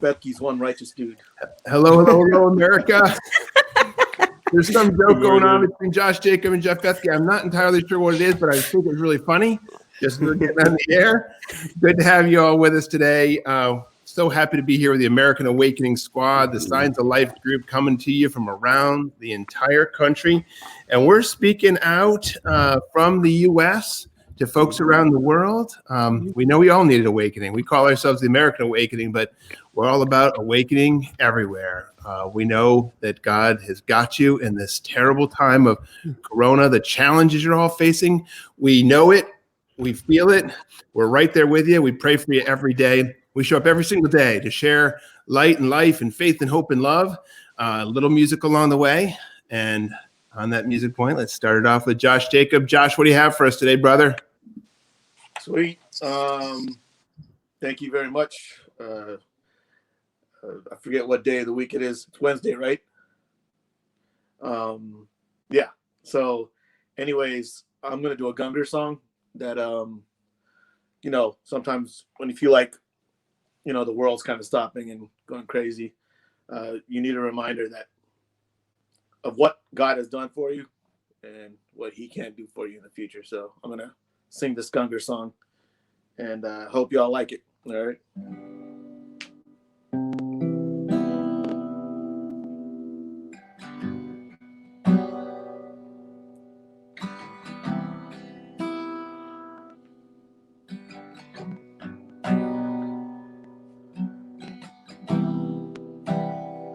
Bethke's one righteous dude. Hello, America. There's some joke going on between Josh Jacob and Jeff Bethke. I'm not entirely sure what it is, but I think it's really funny. Just getting on the air. Good to have you all with us today. So happy to be here with the American Awakening Squad, the Signs of Life group, coming to you from around the entire country. And we're speaking out from the U.S. to folks around the world. We know we all need an awakening. We call ourselves the American Awakening, but we're all about awakening everywhere. We know that God has got you in this terrible time of Corona, the challenges you're all facing. We know it. We feel it. We're right there with you. We pray for you every day. We show up every single day to share light and life and faith and hope and love. A little music along the way. And on that music point, let's start it off with Josh Jacob. Josh, what do you have for us today, brother? Sweet. Thank you very much. I forget what day of the week it is. It's Wednesday, right? Yeah. So anyways, I'm going to do a Gungor song that, sometimes when you feel like, the world's kind of stopping and going crazy, you need a reminder of what God has done for you and what he can do for you in the future. So I'm going to sing this Gungor song and hope y'all like it. All right.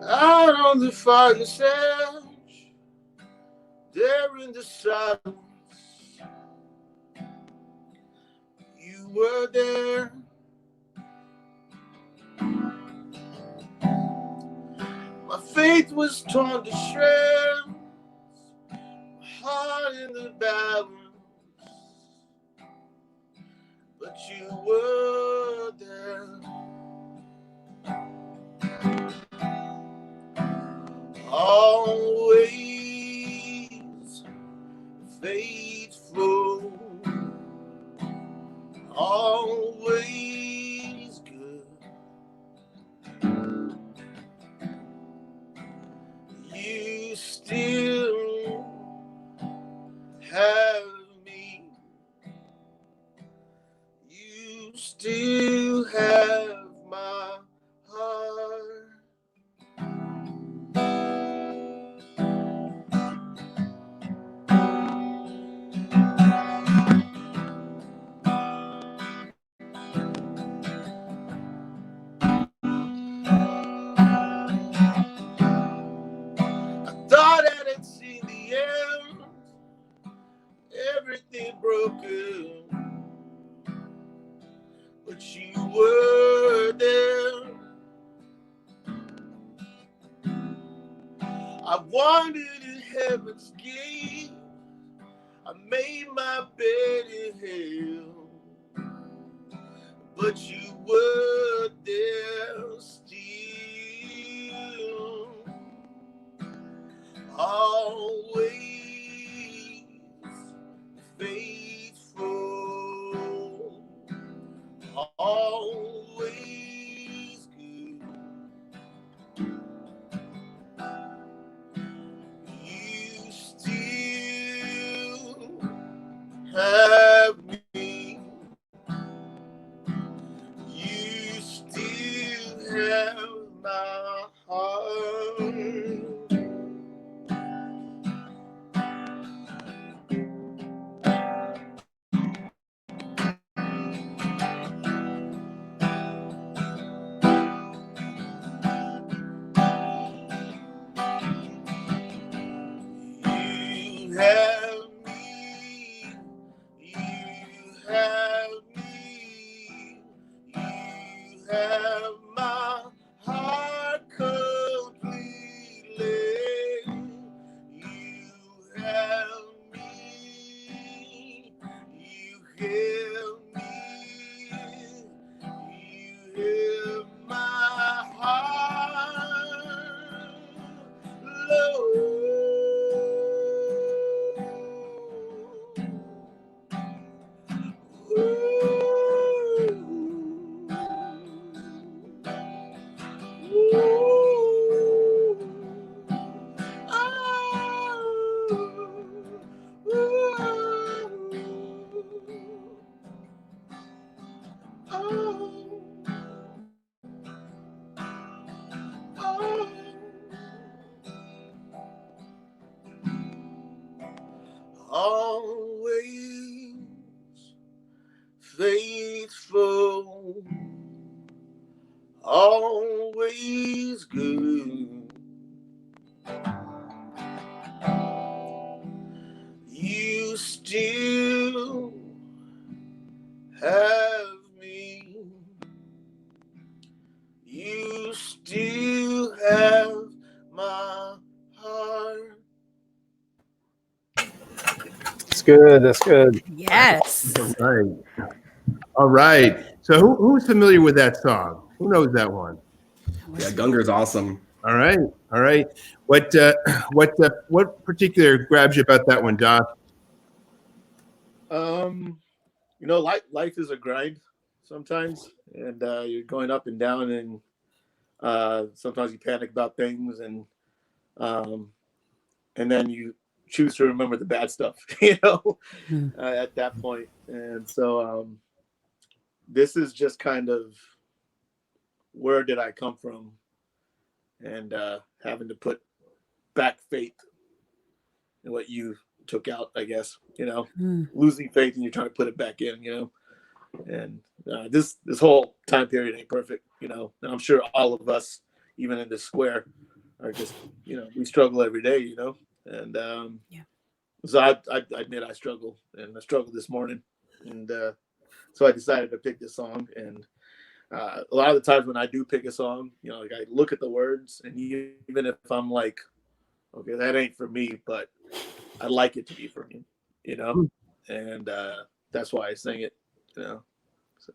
Out on the fire's edge, there in the silence, you were there. My faith was torn to shreds, my heart in the balance, but you were there. Always faithful, always good. You still have me. You still have my heart. Thought I had seen the end, everything broken, but you were there. I wandered in heaven's gate, I made my bed in hell, but you were there still. Always faithful, always good. You still have me. You still have my heart. You have me, you have me, you have my heart always good. You still have me. You still have my heart. That's good. That's good. Yes. All right. All right. So who's familiar with that song? Who knows that one? Yeah, Gunger's awesome. All right. All right. What particular grabs you about that one, Josh? You know, life is a grind sometimes, and you're going up and down, and sometimes you panic about things, and then you choose to remember the bad stuff, you know, at that point. And so this is just kind of where did I come from, and having to put back faith in what you took out, I guess, you know, losing faith and you're trying to put it back in, you know. And this whole time period ain't perfect, you know. And I'm sure all of us, even in this square, are just, you know, we struggle every day, you know. And so I admit I struggle, and I struggled this morning, and so I decided to pick this song. And a lot of the times when I do pick a song, you know, like I look at the words, and even if I'm like, okay, that ain't for me, but I like it to be for me, you know, and that's why I sing it, you know. So.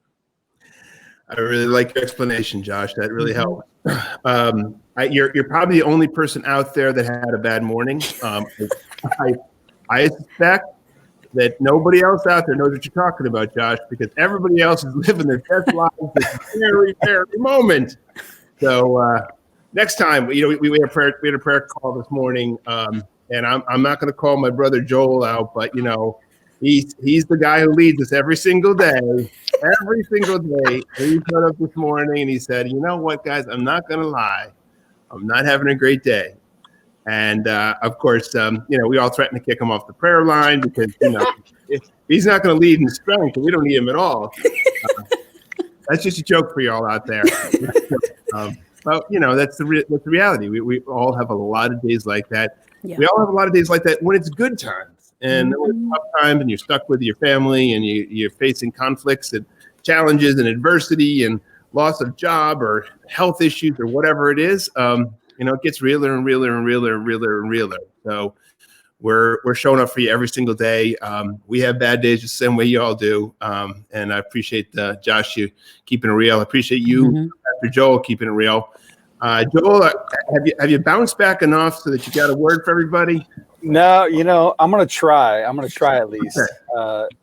I really like your explanation, Josh. That really helped. You're probably the only person out there that had a bad morning. I suspect that nobody else out there knows what you're talking about, Josh, because everybody else is living their best lives at this very, very moment. So next time, you know, we had a prayer call this morning, and I'm not going to call my brother Joel out, but you know, he's the guy who leads us every single day. Every single day, he showed up this morning and he said, "You know what, guys? I'm not going to lie. I'm not having a great day." And of course, you know, we all threatened to kick him off the prayer line because, you know, he's not going to lead in strength, and we don't need him at all. That's just a joke for y'all out there. But you know, that's the reality. We all have a lot of days like that. Yeah. We all have a lot of days like that when it's good times. And when it's tough times and you're stuck with your family and you're facing conflicts and challenges and adversity and loss of job or health issues or whatever it is, you know, it gets realer and realer and realer and realer and realer. So we're showing up for you every single day. We have bad days the same way you all do. And I appreciate Josh, you keeping it real. I appreciate you, Pastor Joel, keeping it real. Joel, have you bounced back enough so that you got a word for everybody? No, you know, I'm going to try at least.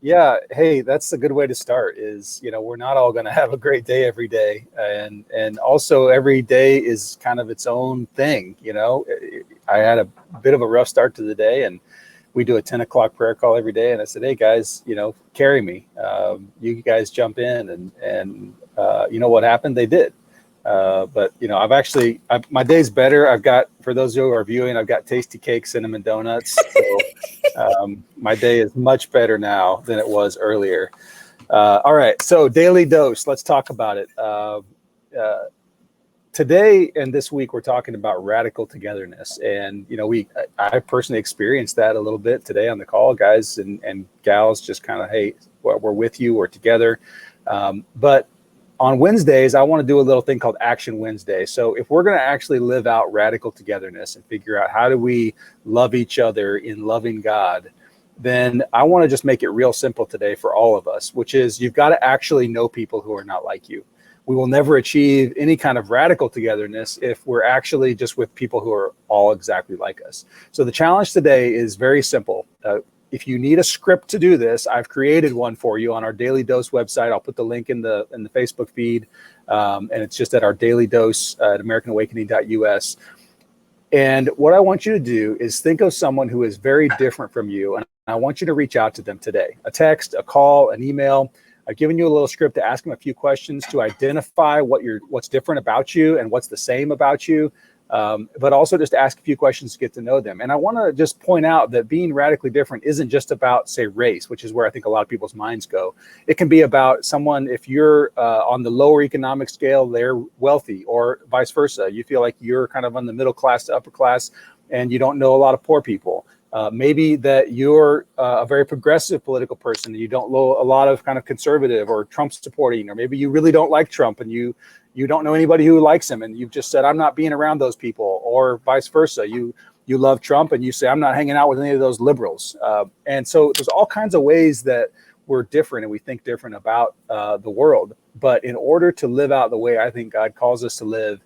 Yeah. Hey, that's a good way to start is, you know, we're not all going to have a great day every day. And also every day is kind of its own thing. You know, I had a bit of a rough start to the day, and we do a 10 o'clock prayer call every day. And I said, hey guys, you know, carry me, you guys jump in and you know what happened? They did. But you know, my day's better. I've got, for those who are viewing, I've got tasty cake, cinnamon donuts. So my day is much better now than it was earlier. All right. So daily dose, let's talk about it. Today and this week, we're talking about radical togetherness. And, you know, I personally experienced that a little bit today on the call, guys and gals, just kind of, hey, we're with you, we're together. But on Wednesdays, I want to do a little thing called Action Wednesday. So if we're going to actually live out radical togetherness and figure out how do we love each other in loving God, then I want to just make it real simple today for all of us, which is you've got to actually know people who are not like you. We will never achieve any kind of radical togetherness if we're actually just with people who are all exactly like us. So the challenge today is very simple. If you need a script to do this, I've created one for you on our Daily Dose website. I'll put the link in the Facebook feed, and it's just at our Daily Dose at AmericanAwakening.us. And what I want you to do is think of someone who is very different from you, and I want you to reach out to them today. A text, a call, an email. I've given you a little script to ask them a few questions to identify what's different about you and what's the same about you. but also just ask a few questions to get to know them. And I want to just point out that being radically different isn't just about, say, race, which is where I think a lot of people's minds go. It can be about someone, if you're on the lower economic scale, they're wealthy, or vice versa. You feel like you're kind of on the middle class to upper class and you don't know a lot of poor people. Maybe that you're a very progressive political person and you don't know a lot of kind of conservative or Trump supporting, or maybe you really don't like Trump and you don't know anybody who likes him and you've just said, I'm not being around those people, or vice versa. You love Trump and you say, I'm not hanging out with any of those liberals. And so there's all kinds of ways that we're different and we think different about the world. But in order to live out the way I think God calls us to live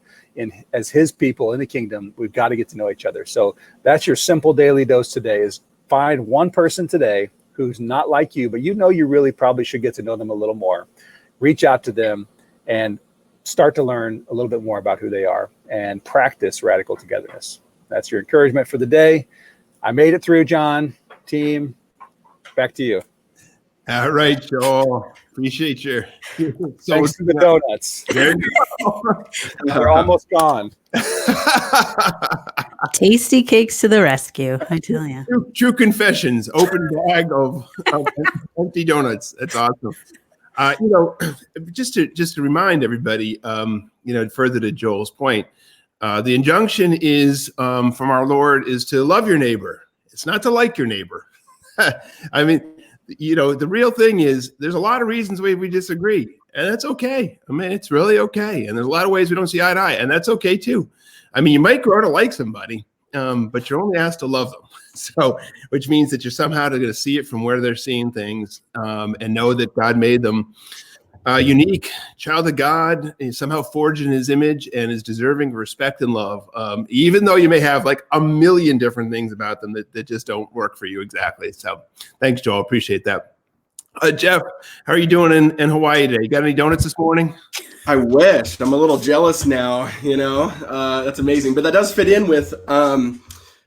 as his people in the kingdom, we've got to get to know each other. So that's your simple daily dose today, is find one person today who's not like you, but you really probably should get to know them a little more. Reach out to them and start to learn a little bit more about who they are and practice radical togetherness. That's your encouragement for the day. I made it through, John. Team, back to you. All right, Joel. Appreciate you. Thanks to the donuts. There you go. They're almost gone. Tasty cakes to the rescue, I tell you. True confessions. Open bag of empty donuts. That's awesome. Just to remind everybody, further to Joel's point, the injunction is from our Lord is to love your neighbor. It's not to like your neighbor. I mean, the real thing is there's a lot of reasons we disagree, and that's okay. I mean, it's really okay. And there's a lot of ways we don't see eye to eye, and that's okay too. I mean, you might grow to like somebody, but you're only asked to love them. So, which means that you're somehow going to see it from where they're seeing things, and know that God made them unique, child of God, is somehow forged in his image and is deserving of respect and love, even though you may have like a million different things about them that just don't work for you exactly. So thanks, Joel. Appreciate that. Jeff, how are you doing in Hawaii today? You got any donuts this morning? I wish. I'm a little jealous now, that's amazing. But that does fit in with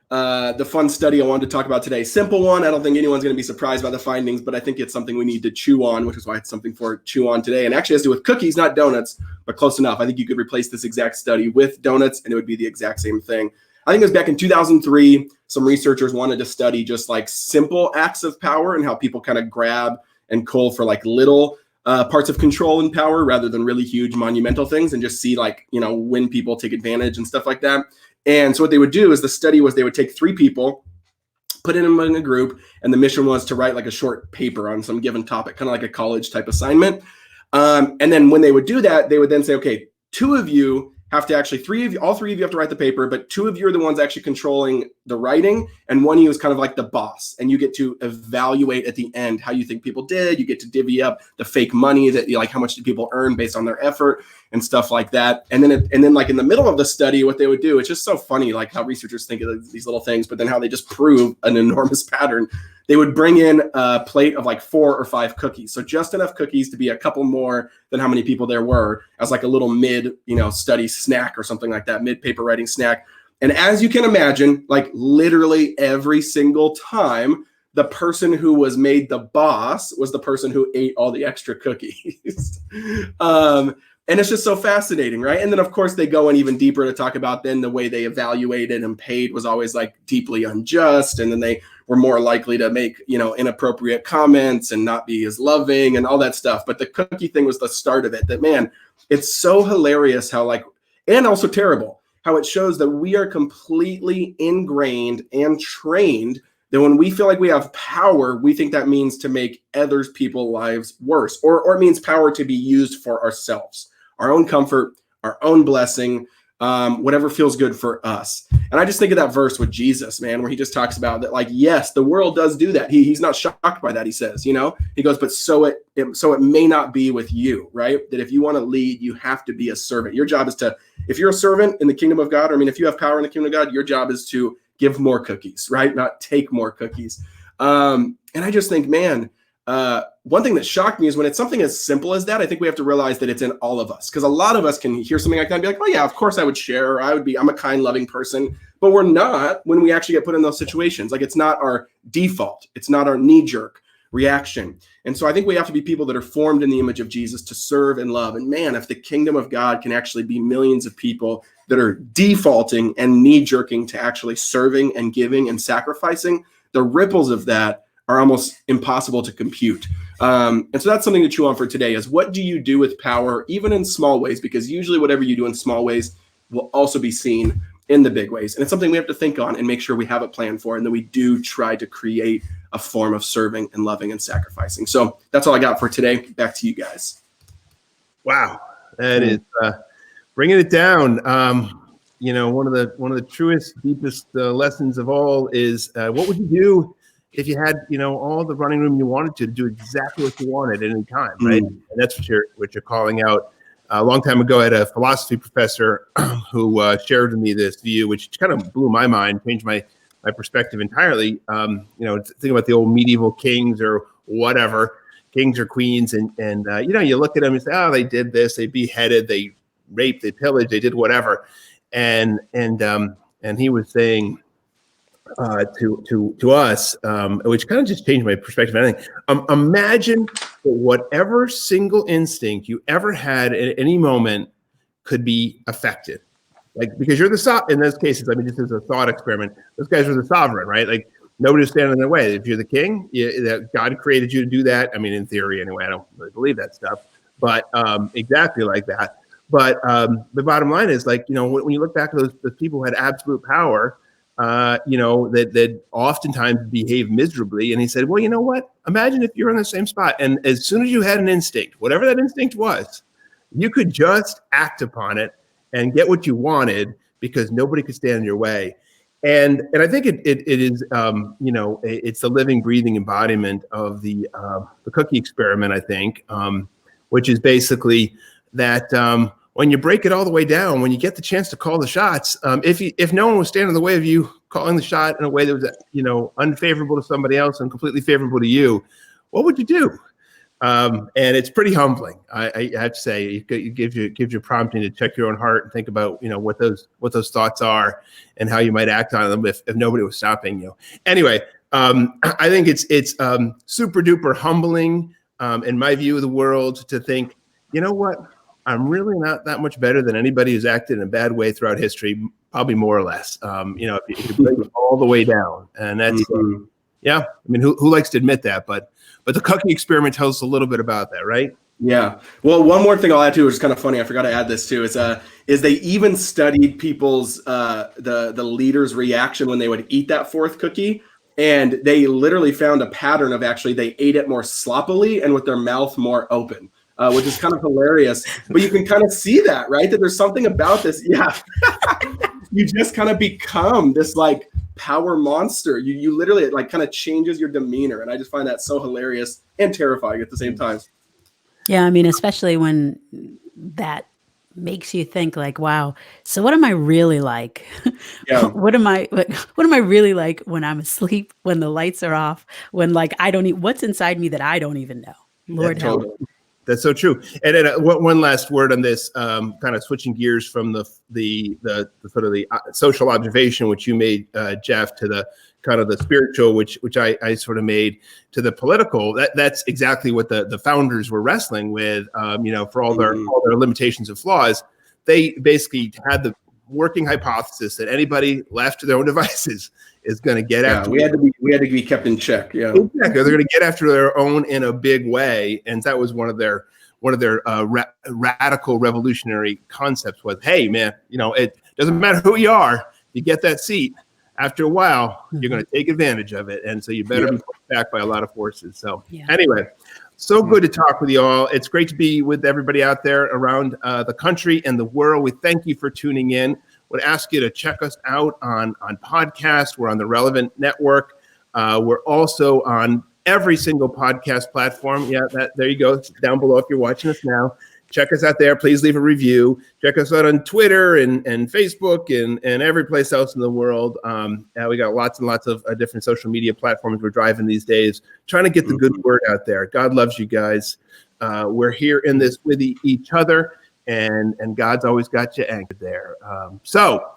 the fun study I wanted to talk about today. Simple one. I don't think anyone's going to be surprised by the findings, but I think it's something we need to chew on, which is why it's something for chew on today. And actually has to do with cookies, not donuts, but close enough. I think you could replace this exact study with donuts and it would be the exact same thing. I think it was back in 2003, some researchers wanted to study just like simple acts of power and how people kind of grab and cull for like little parts of control and power rather than really huge monumental things, and just see like, when people take advantage and stuff like that. And so what they would do is the study was they would take 3 people, put them in a group, and the mission was to write like a short paper on some given topic, kind of like a college type assignment. And then when they would do that, they would then say, okay, 2 of you have to actually, all three of you have to write the paper, but 2 of you are the ones actually controlling the writing, and one of you is kind of like the boss, and you get to evaluate at the end how you think people did. You get to divvy up the fake money that like how much did people earn based on their effort and stuff like that. And then like in the middle of the study, what they would do, it's just so funny like how researchers think of these little things, but then how they just prove an enormous pattern. They would bring in a plate of like 4 or 5 cookies. So just enough cookies to be a couple more than how many people there were, as like a little mid, study snack or something like that, mid paper writing snack. And as you can imagine, like literally every single time, the person who was made the boss was the person who ate all the extra cookies. And it's just so fascinating, right? And then, of course, they go in even deeper to talk about then the way they evaluated and paid was always like deeply unjust. And then they were more likely to make, inappropriate comments and not be as loving and all that stuff. But the cookie thing was the start of it. That, man, it's so hilarious how and also terrible, how it shows that we are completely ingrained and trained that when we feel like we have power, we think that means to make others people's lives worse, or it means power to be used for ourselves, our own comfort, our own blessing, whatever feels good for us. And I just think of that verse with Jesus, man, where he just talks about that, like, yes, the world does do that. He's not shocked by that, he says, he goes, but so it may not be with you, right? That if you want to lead, you have to be a servant. Your job is if you're a servant in the kingdom of God, if you have power in the kingdom of God, your job is to give more cookies, right? Not take more cookies. And I just think, man, one thing that shocked me is when it's something as simple as that, I think we have to realize that it's in all of us. Because a lot of us can hear something like that and be like, oh yeah, of course I would share. Or I'm a kind, loving person. But we're not when we actually get put in those situations. Like, it's not our default. It's not our knee jerk. reaction. And so I think we have to be people that are formed in the image of Jesus to serve and love. And man, if the kingdom of God can actually be millions of people that are defaulting and knee-jerking to actually serving and giving and sacrificing, the ripples of that are almost impossible to compute. And so that's something to chew on for today is, what do you do with power, even in small ways? Because usually whatever you do in small ways will also be seen in the big ways. And it's something we have to think on and make sure we have a plan for, and that we do try to create a form of serving and loving and sacrificing. So that's all I got for today. Back to you guys. Wow. That is bringing it down. One of the truest, deepest lessons of all is what would you do if you had, all the running room you wanted to do exactly what you wanted at any time, right? And that's what you're calling out. A long time ago, I had a philosophy professor who shared with me this view, which kind of blew my mind, changed my perspective entirely. Think about the old medieval kings or whatever, kings or queens, and you look at them and say, oh, they did this, they beheaded, they raped, they pillaged, they did whatever, and he was saying to us, which kind of just changed my perspective. I think imagine whatever single instinct you ever had at any moment could be affected. Like, because you're in those cases, I mean, this is a thought experiment. Those guys are the sovereign, right? Like, nobody's standing in their way. If you're the king, that God created you to do that. I mean, in theory, anyway. I don't really believe that stuff, but exactly like that. But the bottom line is, like, when you look back at those people who had absolute power, that oftentimes behave miserably. And he said, well, you know what? Imagine if you're in the same spot, and as soon as you had an instinct, whatever that instinct was, you could just act upon it and get what you wanted because nobody could stand in your way. And I think it is, it's the living, breathing embodiment of the cookie experiment, I think, which is basically that when you break it all the way down, when you get the chance to call the shots, if no one was standing in the way of you calling the shot in a way that was, unfavorable to somebody else and completely favorable to you, what would you do? And it's pretty humbling. I have to say, it gives you prompting to check your own heart and think about, what those thoughts are and how you might act on them if nobody was stopping you. Anyway, I think it's super duper humbling in my view of the world to think, you know what? I'm really not that much better than anybody who's acted in a bad way throughout history, probably more or less. If you break it all the way down, and that's yeah. I mean, who likes to admit that? But the cookie experiment tells us a little bit about that, right? Yeah. Well, one more thing I'll add to, which is kind of funny, I forgot to add this too, is they even studied people's the leaders' reaction when they would eat that fourth cookie, and they literally found a pattern of actually they ate it more sloppily and with their mouth more open. Which is kind of hilarious, but you can kind of see that, right? That there's something about this. Yeah. You just kind of become this like power monster. You literally, it like kind of changes your demeanor. And I just find that so hilarious and terrifying at the same time. Yeah. I mean, especially when that makes you think like, wow, so what am I really like? Yeah. What am I really like when I'm asleep, when the lights are off, when like, what's inside me that I don't even know? Lord help. That's so true. And then one last word on this, kind of switching gears from the sort of the social observation, which you made, Jeff, to the kind of the spiritual, which I sort of made, to the political. That's exactly what the founders were wrestling with. For all their limitations and flaws, they basically had the working hypothesis that anybody left to their own devices is going to get after. We had to be kept in check. Yeah, exactly. They're going to get after their own in a big way, and that was one of their radical revolutionary concepts. Was, hey man, it doesn't matter who you are, you get that seat. After a while, you're going to take advantage of it, and so you better be pushed back by a lot of forces. So anyway, so good to talk with you all. It's great to be with everybody out there around the country and the world. We thank you for tuning in. Would ask you to check us out on podcast. We're on the Relevant Network. We're also on every single podcast platform. Yeah, there you go. It's down below if you're watching us now. Check us out there. Please leave a review. Check us out on Twitter and Facebook and every place else in the world. We got lots and lots of different social media platforms we're driving these days, trying to get the good word out there. God loves you guys. We're here in this with each other. And God's always got you anchored there. So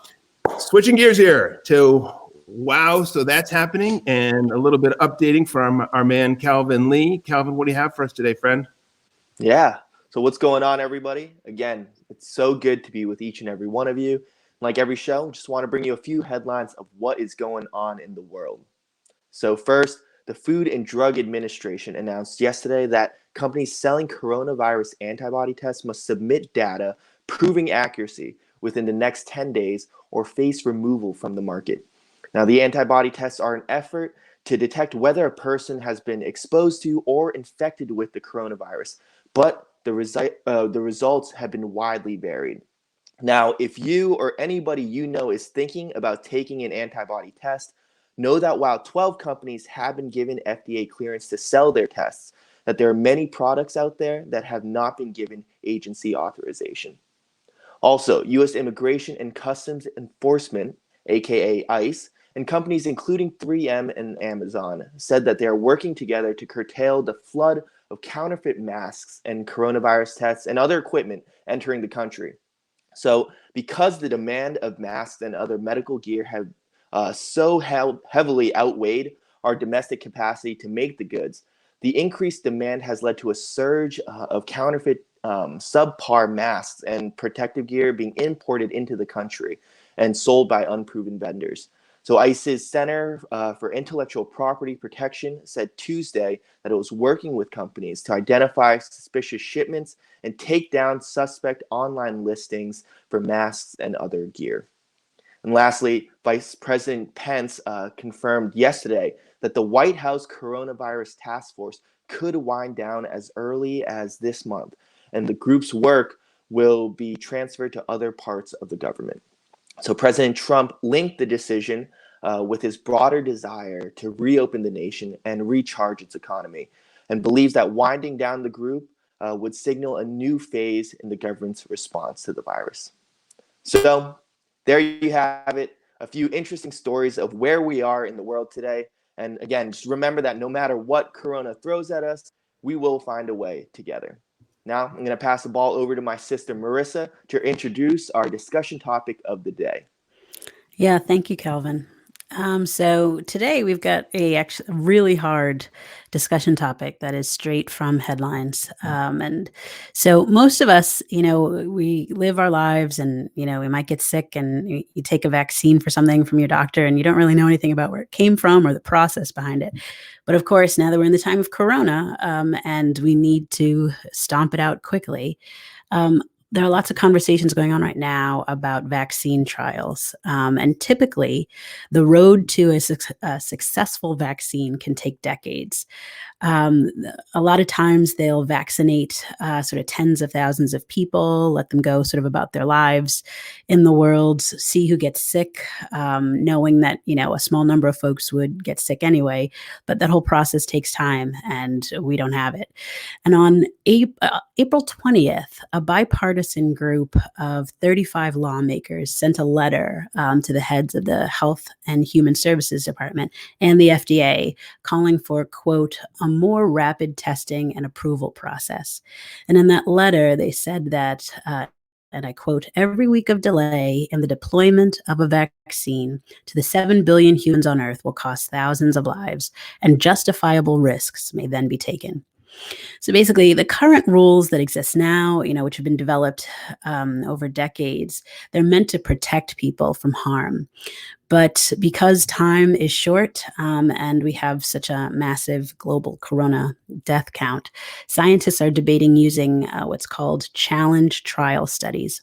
switching gears here to wow, so that's happening, and a little bit of updating from our man Calvin Lee. Calvin, what do you have for us today, friend? Yeah. So what's going on, everybody? Again, it's so good to be with each and every one of you. Like every show, just want to bring you a few headlines of what is going on in the world. So first, the Food and Drug Administration announced yesterday that companies selling coronavirus antibody tests must submit data proving accuracy within the next 10 days or face removal from the market. Now, the antibody tests are an effort to detect whether a person has been exposed to or infected with the coronavirus, but the results have been widely varied. Now, if you or anybody you know is thinking about taking an antibody test, know that while 12 companies have been given FDA clearance to sell their tests, that there are many products out there that have not been given agency authorization. Also, U.S. Immigration and Customs Enforcement, aka ICE, and companies including 3M and Amazon said that they are working together to curtail the flood of counterfeit masks and coronavirus tests and other equipment entering the country. So, because the demand of masks and other medical gear have heavily outweighed our domestic capacity to make the goods, the increased demand has led to a surge of counterfeit subpar masks and protective gear being imported into the country and sold by unproven vendors. So ICE's Center for Intellectual Property Protection said Tuesday that it was working with companies to identify suspicious shipments and take down suspect online listings for masks and other gear. And lastly, Vice President Pence confirmed yesterday that the White House Coronavirus Task Force could wind down as early as this month, and the group's work will be transferred to other parts of the government. So President Trump linked the decision with his broader desire to reopen the nation and recharge its economy, and believes that winding down the group would signal a new phase in the government's response to the virus. So there you have it, a few interesting stories of where we are in the world today. And again, just remember that no matter what Corona throws at us, we will find a way together. Now, I'm going to pass the ball over to my sister, Marissa, to introduce our discussion topic of the day. Yeah, thank you, Calvin. So today we've got a really hard discussion topic that is straight from headlines. And so most of us, we live our lives and, we might get sick and you take a vaccine for something from your doctor and you don't really know anything about where it came from or the process behind it. But of course, now that we're in the time of Corona and we need to stomp it out quickly, there are lots of conversations going on right now about vaccine trials. And typically, the road to a successful vaccine can take decades. A lot of times they'll vaccinate sort of tens of thousands of people, let them go sort of about their lives in the world, see who gets sick, knowing that, a small number of folks would get sick anyway. But that whole process takes time and we don't have it. And on April 20th, a bipartisan group of 35 lawmakers sent a letter to the heads of the Health and Human Services Department and the FDA calling for, quote, a more rapid testing and approval process. And in that letter, they said that, and I quote, every week of delay in the deployment of a vaccine to the 7 billion humans on Earth will cost thousands of lives, and justifiable risks may then be taken. So basically, the current rules that exist now, which have been developed over decades, they're meant to protect people from harm. But because time is short and we have such a massive global corona death count, scientists are debating using what's called challenge trial studies.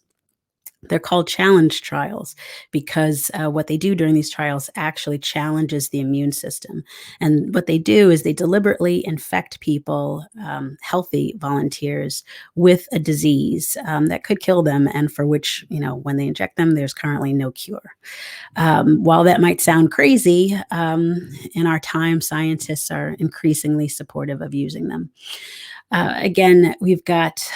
They're called challenge trials because what they do during these trials actually challenges the immune system. And what they do is they deliberately infect people, healthy volunteers, with a disease that could kill them and for which, when they inject them, there's currently no cure. While that might sound crazy, in our time, scientists are increasingly supportive of using them. Again, we've got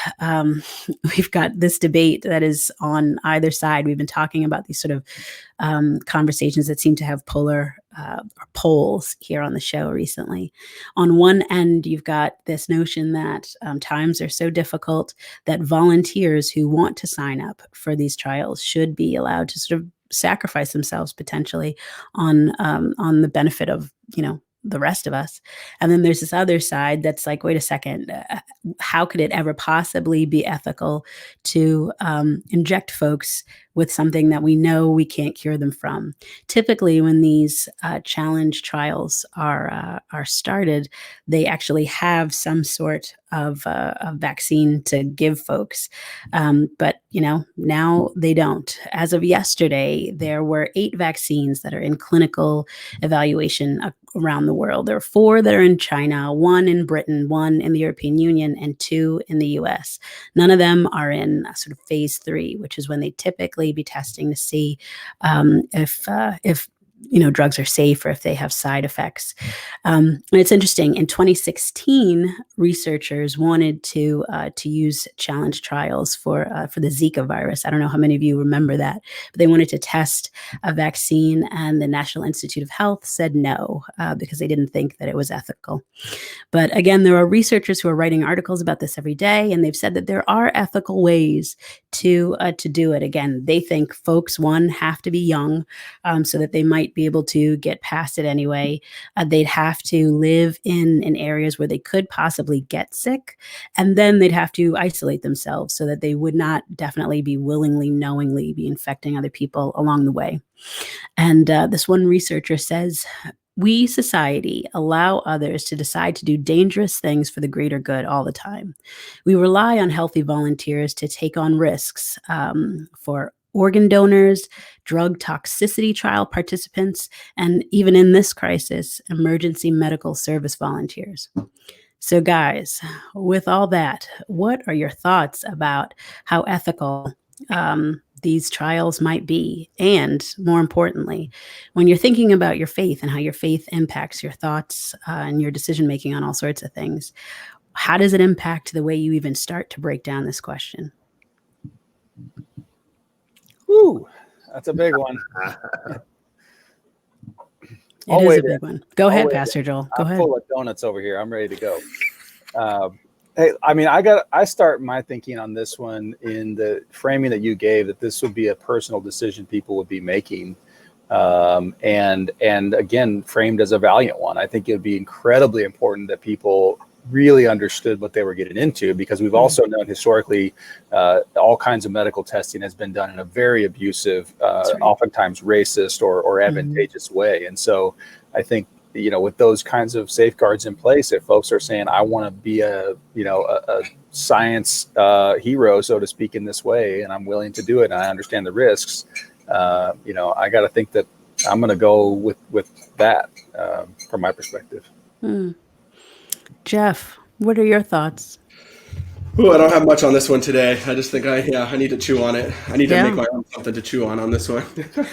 this debate that is on either side. We've been talking about these sort of conversations that seem to have polar poles here on the show recently. On one end, you've got this notion that times are so difficult that volunteers who want to sign up for these trials should be allowed to sort of sacrifice themselves potentially on the benefit of, the rest of us. And then there's this other side that's like, wait a second, how could it ever possibly be ethical to inject folks with something that we know we can't cure them from? Typically, when these challenge trials are started, they actually have some sort of vaccine to give folks, but now they don't. As of yesterday, there were 8 vaccines that are in clinical evaluation around the world. There are 4 that are in China, 1 in Britain, 1 in the European Union, and 2 in the US. None of them are in sort of phase 3, which is when they typically be testing to see if drugs are safe or if they have side effects. And it's interesting. In 2016, researchers wanted to use challenge trials for the Zika virus. I don't know how many of you remember that, but they wanted to test a vaccine, and the National Institute of Health said no because they didn't think that it was ethical. But again, there are researchers who are writing articles about this every day, and they've said that there are ethical ways to do it. Again, they think folks, one, have to be young so that they might be able to get past it anyway. They'd have to live in areas where they could possibly get sick, and then they'd have to isolate themselves so that they would not definitely be knowingly be infecting other people along the way. And this one researcher says, we, society, allow others to decide to do dangerous things for the greater good all the time. We rely on healthy volunteers to take on risks for organ donors, drug toxicity trial participants, and even in this crisis, emergency medical service volunteers. So guys, with all that, what are your thoughts about how ethical these trials might be? And more importantly, when you're thinking about your faith and how your faith impacts your thoughts and your decision-making on all sorts of things, how does it impact the way you even start to break down this question? Ooh, that's a big one. It is a big one. Go ahead, Pastor Joel. Go ahead. I'm full of donuts over here. I'm ready to go. Hey, I mean, I start my thinking on this one in the framing that you gave, that this would be a personal decision people would be making. And again, framed as a valiant one. I think it would be incredibly important that people really understood what they were getting into, because we've also known historically all kinds of medical testing has been done in a very abusive, oftentimes racist or advantageous way. And so I think, with those kinds of safeguards in place, if folks are saying, I want to be a science hero, so to speak, in this way, and I'm willing to do it, and I understand the risks, I got to think that I'm going to go with that from my perspective. Jeff, what are your thoughts? Oh, I don't have much on this one today. I just think I need to chew on it. I need to make my own something to chew on this one.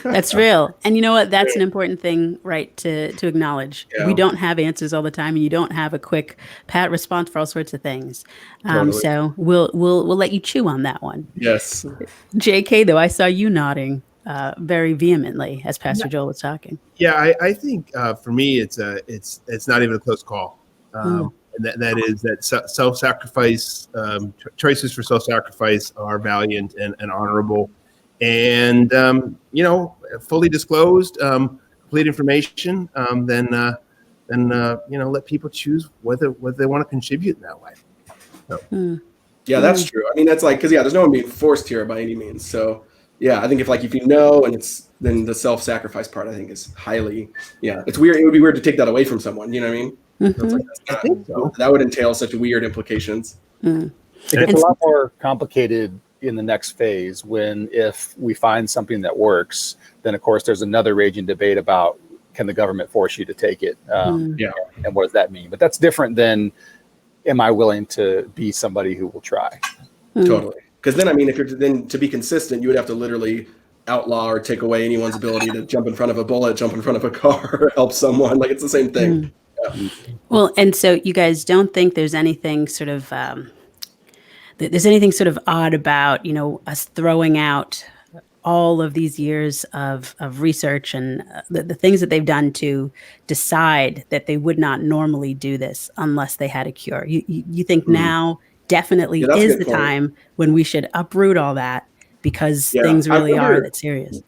That's real. And you know what? That's an important thing, right, to acknowledge. Yeah. We don't have answers all the time, and you don't have a quick pat response for all sorts of things. Totally. So we'll let you chew on that one. Yes. JK, though, I saw you nodding very vehemently as Pastor Joel was talking. Yeah, I think for me, it's not even a close call. And that is that self-sacrifice, choices for self-sacrifice are valiant and honorable, and fully disclosed, complete information. Then let people choose whether they want to contribute in that way. So. Yeah, that's true. I mean, that's like, because there's no one being forced here by any means. So yeah, I think if you know, and then the self-sacrifice part, I think is highly, it's weird. It would be weird to take that away from someone. You know what I mean? I think so. That would entail such weird implications. It gets a lot more complicated in the next phase if we find something that works, then of course there's another raging debate about, can the government force you to take it? And what does that mean? But that's different than, am I willing to be somebody who will try? Totally. Because then, I mean, if you're then to be consistent, you would have to literally outlaw or take away anyone's ability to jump in front of a bullet, jump in front of a car, or help someone. Like, it's the same thing. Well, and so you guys don't think there's anything sort of odd about, us throwing out all of these years of research and the things that they've done to decide that they would not normally do this unless they had a cure. You think now definitely is the time when we should uproot all that because things really are that serious.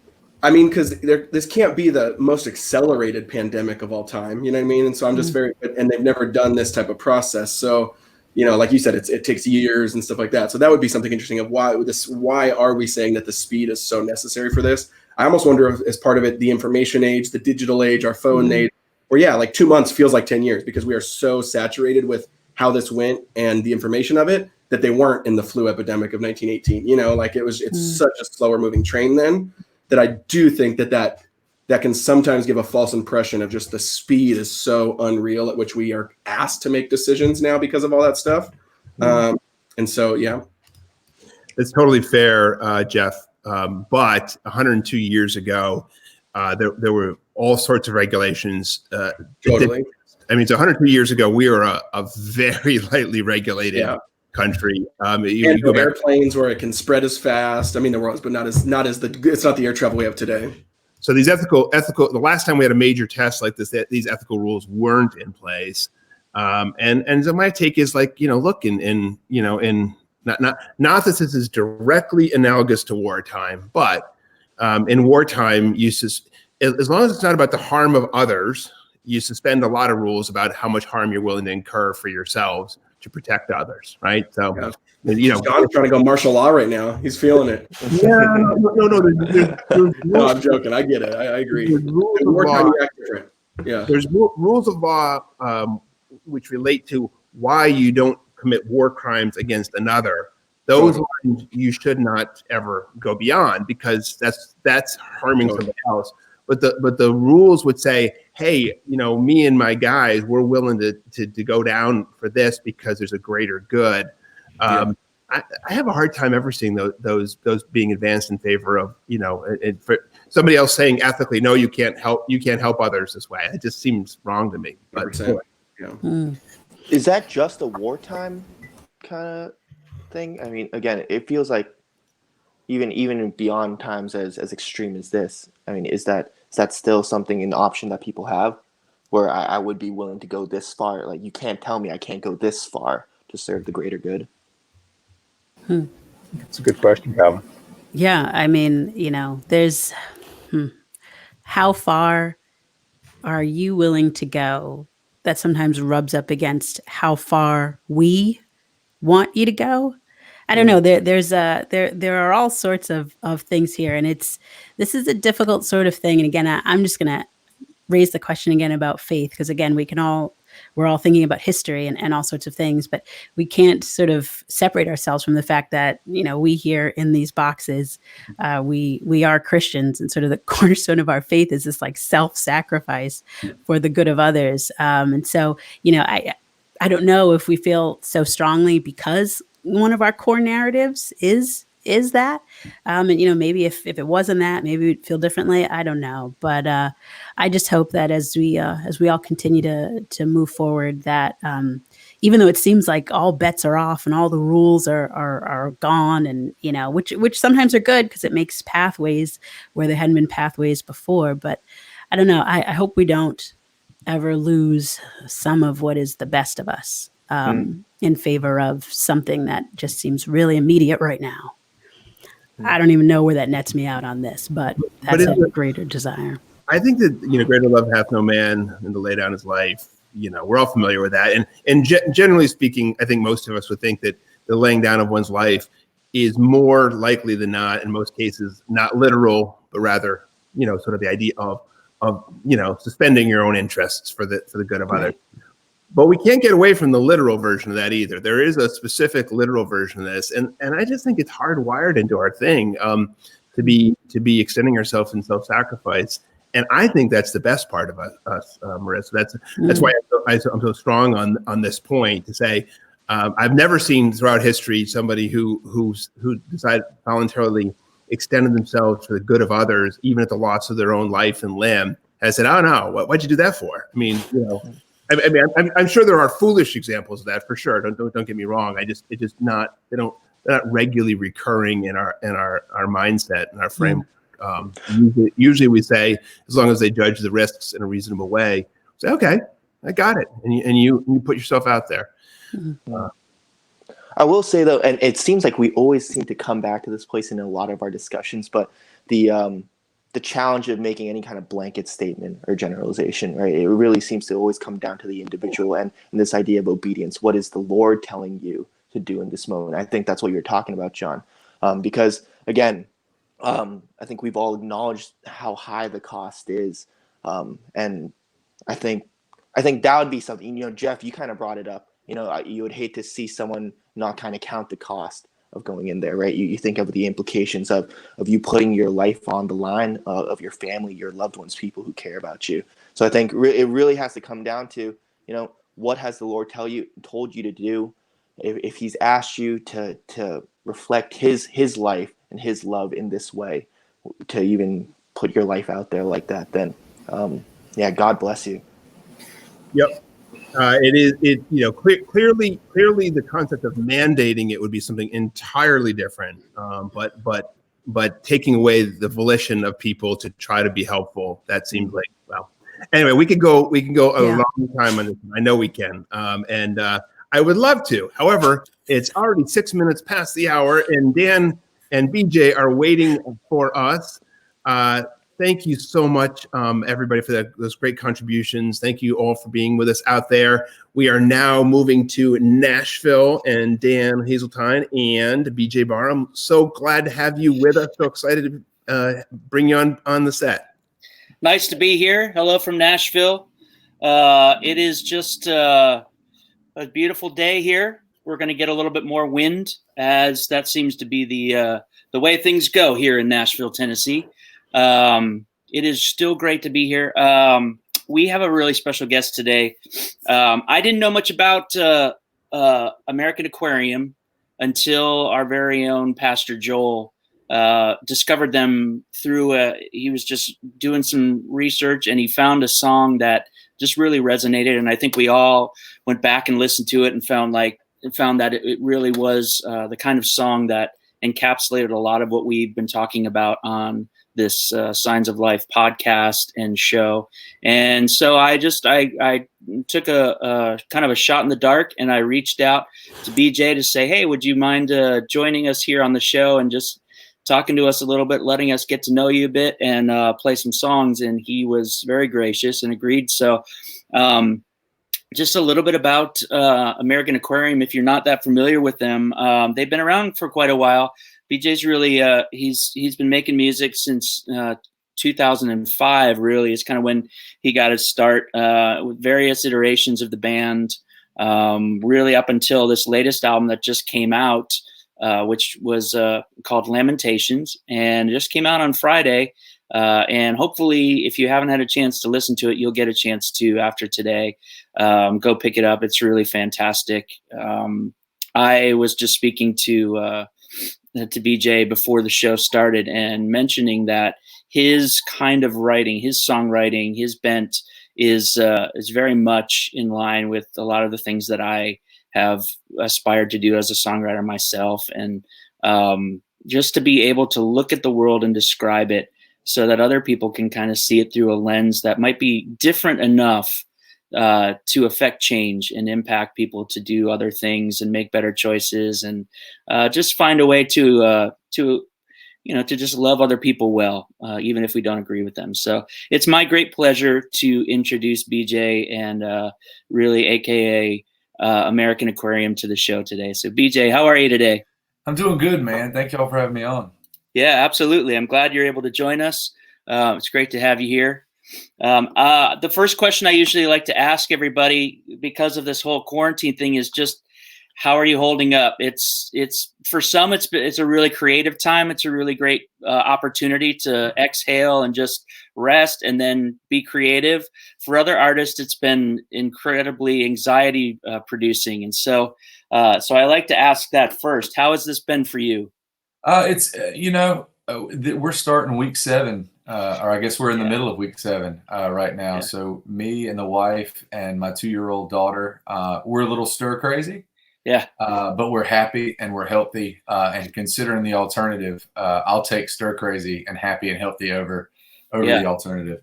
I mean, because this can't be the most accelerated pandemic of all time. You know what I mean? And so I'm just and they've never done this type of process. So, like you said, it takes years and stuff like that. So that would be something interesting of why are we saying that the speed is so necessary for this? I almost wonder if, as part of it, the information age, the digital age, our phone age, or like 2 months feels like 10 years because we are so saturated with how this went and the information of it that they weren't in the flu epidemic of 1918. It's such a slower moving train then that I do think that can sometimes give a false impression of just the speed is so unreal at which we are asked to make decisions now because of all that stuff. And so, yeah. It's totally fair, Jeff. But 102 years ago, there were all sorts of regulations. Totally. I mean, so 102 years ago, we were a very lightly regulated country. You go airplanes where it can spread as fast. I mean, there was, but it's not the air travel we have today. So these ethical, the last time we had a major test like this, these ethical rules weren't in place. And so my take is look in not that this is directly analogous to wartime, but in wartime, as long as it's not about the harm of others, you suspend a lot of rules about how much harm you're willing to incur for yourselves to protect others, right? So, John's trying to go martial law right now. He's feeling it. Yeah, no. No, I'm joking. I get it. I agree. There's rules of law which relate to why you don't commit war crimes against another. Those lines you should not ever go beyond because that's harming somebody else. But the rules would say, hey, me and my guys, we're willing to go down for this because there's a greater good. I have a hard time ever seeing those being advanced in favor of for somebody else saying ethically, no, you can't help others this way. It just seems wrong to me. But is that just a wartime kind of thing? I mean, again, it feels like even beyond times as extreme as this. I mean, is that still something, an option that people have where I would be willing to go this far? Like, you can't tell me I can't go this far to serve the greater good. That's a good question, Calvin. Yeah, I mean, there's how far are you willing to go? That sometimes rubs up against how far we want you to go. I don't know. There are all sorts of things here, and this is a difficult sort of thing. And again, I'm just going to raise the question again about faith, because again, we're all thinking about history and all sorts of things, but we can't sort of separate ourselves from the fact that we here in these boxes, we are Christians, and sort of the cornerstone of our faith is this like self-sacrifice for the good of others. And so I don't know if we feel so strongly because one of our core narratives is that, and maybe if it wasn't that, maybe we'd feel differently. I don't know, but I just hope that as we all continue to move forward, that even though it seems like all bets are off and all the rules are gone, and which sometimes are good because it makes pathways where there hadn't been pathways before. But I don't know. I hope we don't ever lose some of what is the best of us in favor of something that just seems really immediate right now. I don't even know where that nets me out on this, but that's a greater desire. I think that, greater love hath no man than to lay down his life. We're all familiar with that. And generally speaking, I think most of us would think that the laying down of one's life is more likely than not, in most cases, not literal, but rather, sort of the idea of suspending your own interests for the good of others. But we can't get away from the literal version of that either. There is a specific literal version of this, and I just think it's hardwired into our thing to be extending ourselves in self-sacrifice. And I think that's the best part of us, Marissa. That's why I'm so strong on this point to say I've never seen throughout history somebody who decided voluntarily extended themselves for the good of others, even at the loss of their own life and limb, has said, "Oh no, what'd you do that for?" I mean, I'm sure there are foolish examples of that for sure. Don't get me wrong. They're not regularly recurring in our mindset and our framework. Usually we say, as long as they judge the risks in a reasonable way, say, okay, I got it, and you put yourself out there. I will say though, and it seems like we always seem to come back to this place in a lot of our discussions, but the the challenge of making any kind of blanket statement or generalization, right? It really seems to always come down to the individual and this idea of obedience. What is the Lord telling you to do in this moment? I think that's what you're talking about, John, because again, I think we've all acknowledged how high the cost is, and I think that would be something. Jeff, you kind of brought it up. You would hate to see someone not kind of count the cost of going in there, right? You think of the implications of you putting your life on the line, of your family, your loved ones, people who care about you. So I think it really has to come down to, what has the Lord told you to do? If He's asked you to reflect His life and His love in this way, to even put your life out there like that, then God bless you. Yep. Clearly the concept of mandating it would be something entirely different. But taking away the volition of people to try to be helpful, that seems like, well, anyway, we can go a long time on this. I know we can. And I would love to. However, it's already 6 minutes past the hour, and Dan and BJ are waiting for us. Thank you so much, everybody, for those great contributions. Thank you all for being with us out there. We are now moving to Nashville, and Dan Haseltine and BJ Barham. So glad to have you with us. So excited to bring you on the set. Nice to be here. Hello from Nashville. It is just a beautiful day here. We're going to get a little bit more wind, as that seems to be the way things go here in Nashville, Tennessee. It is still great to be here. We have a really special guest today. I didn't know much about American Aquarium until our very own Pastor Joel discovered them through he was just doing some research, and he found a song that just really resonated. And I think we all went back and listened to it and found that it really was the kind of song that encapsulated a lot of what we've been talking about on this Signs of Life podcast and show. And so I took a kind of a shot in the dark, and I reached out to BJ to say, hey, would you mind joining us here on the show and just talking to us a little bit, letting us get to know you a bit, and play some songs? And he was very gracious and agreed. So just a little bit about American Aquarium. If you're not that familiar with them, they've been around for quite a while. BJ's really he's been making music since 2005. Really, is kind of when he got his start with various iterations of the band. Really up until this latest album that just came out, which was called Lamentations, and it just came out on Friday. And hopefully, if you haven't had a chance to listen to it, you'll get a chance to after today. Go pick it up. It's really fantastic. I was just speaking to BJ before the show started, and mentioning that his kind of writing, his songwriting, his bent is very much in line with a lot of the things that I have aspired to do as a songwriter myself. And just to be able to look at the world and describe it so that other people can kind of see it through a lens that might be different enough to affect change and impact people to do other things and make better choices, and just find a way to just love other people well, even if we don't agree with them. So it's my great pleasure to introduce BJ and really AKA American Aquarium to the show today. So BJ, how are you today? I'm doing good, man. Thank y'all for having me on. Yeah, absolutely. I'm glad you're able to join us. It's great to have you here. The first question I usually like to ask everybody, because of this whole quarantine thing, is just, how are you holding up? It's for some, it's a really creative time. It's a really great opportunity to exhale and just rest and then be creative. For other artists, it's been incredibly anxiety producing. And so I like to ask that first. How has this been for you? We're starting week 7. Or I guess we're in the middle of week 7 right now. Yeah. So me and the wife and my 2-year-old daughter, we're a little stir crazy. Yeah. But we're happy and we're healthy. And considering the alternative, I'll take stir crazy and happy and healthy over the alternative.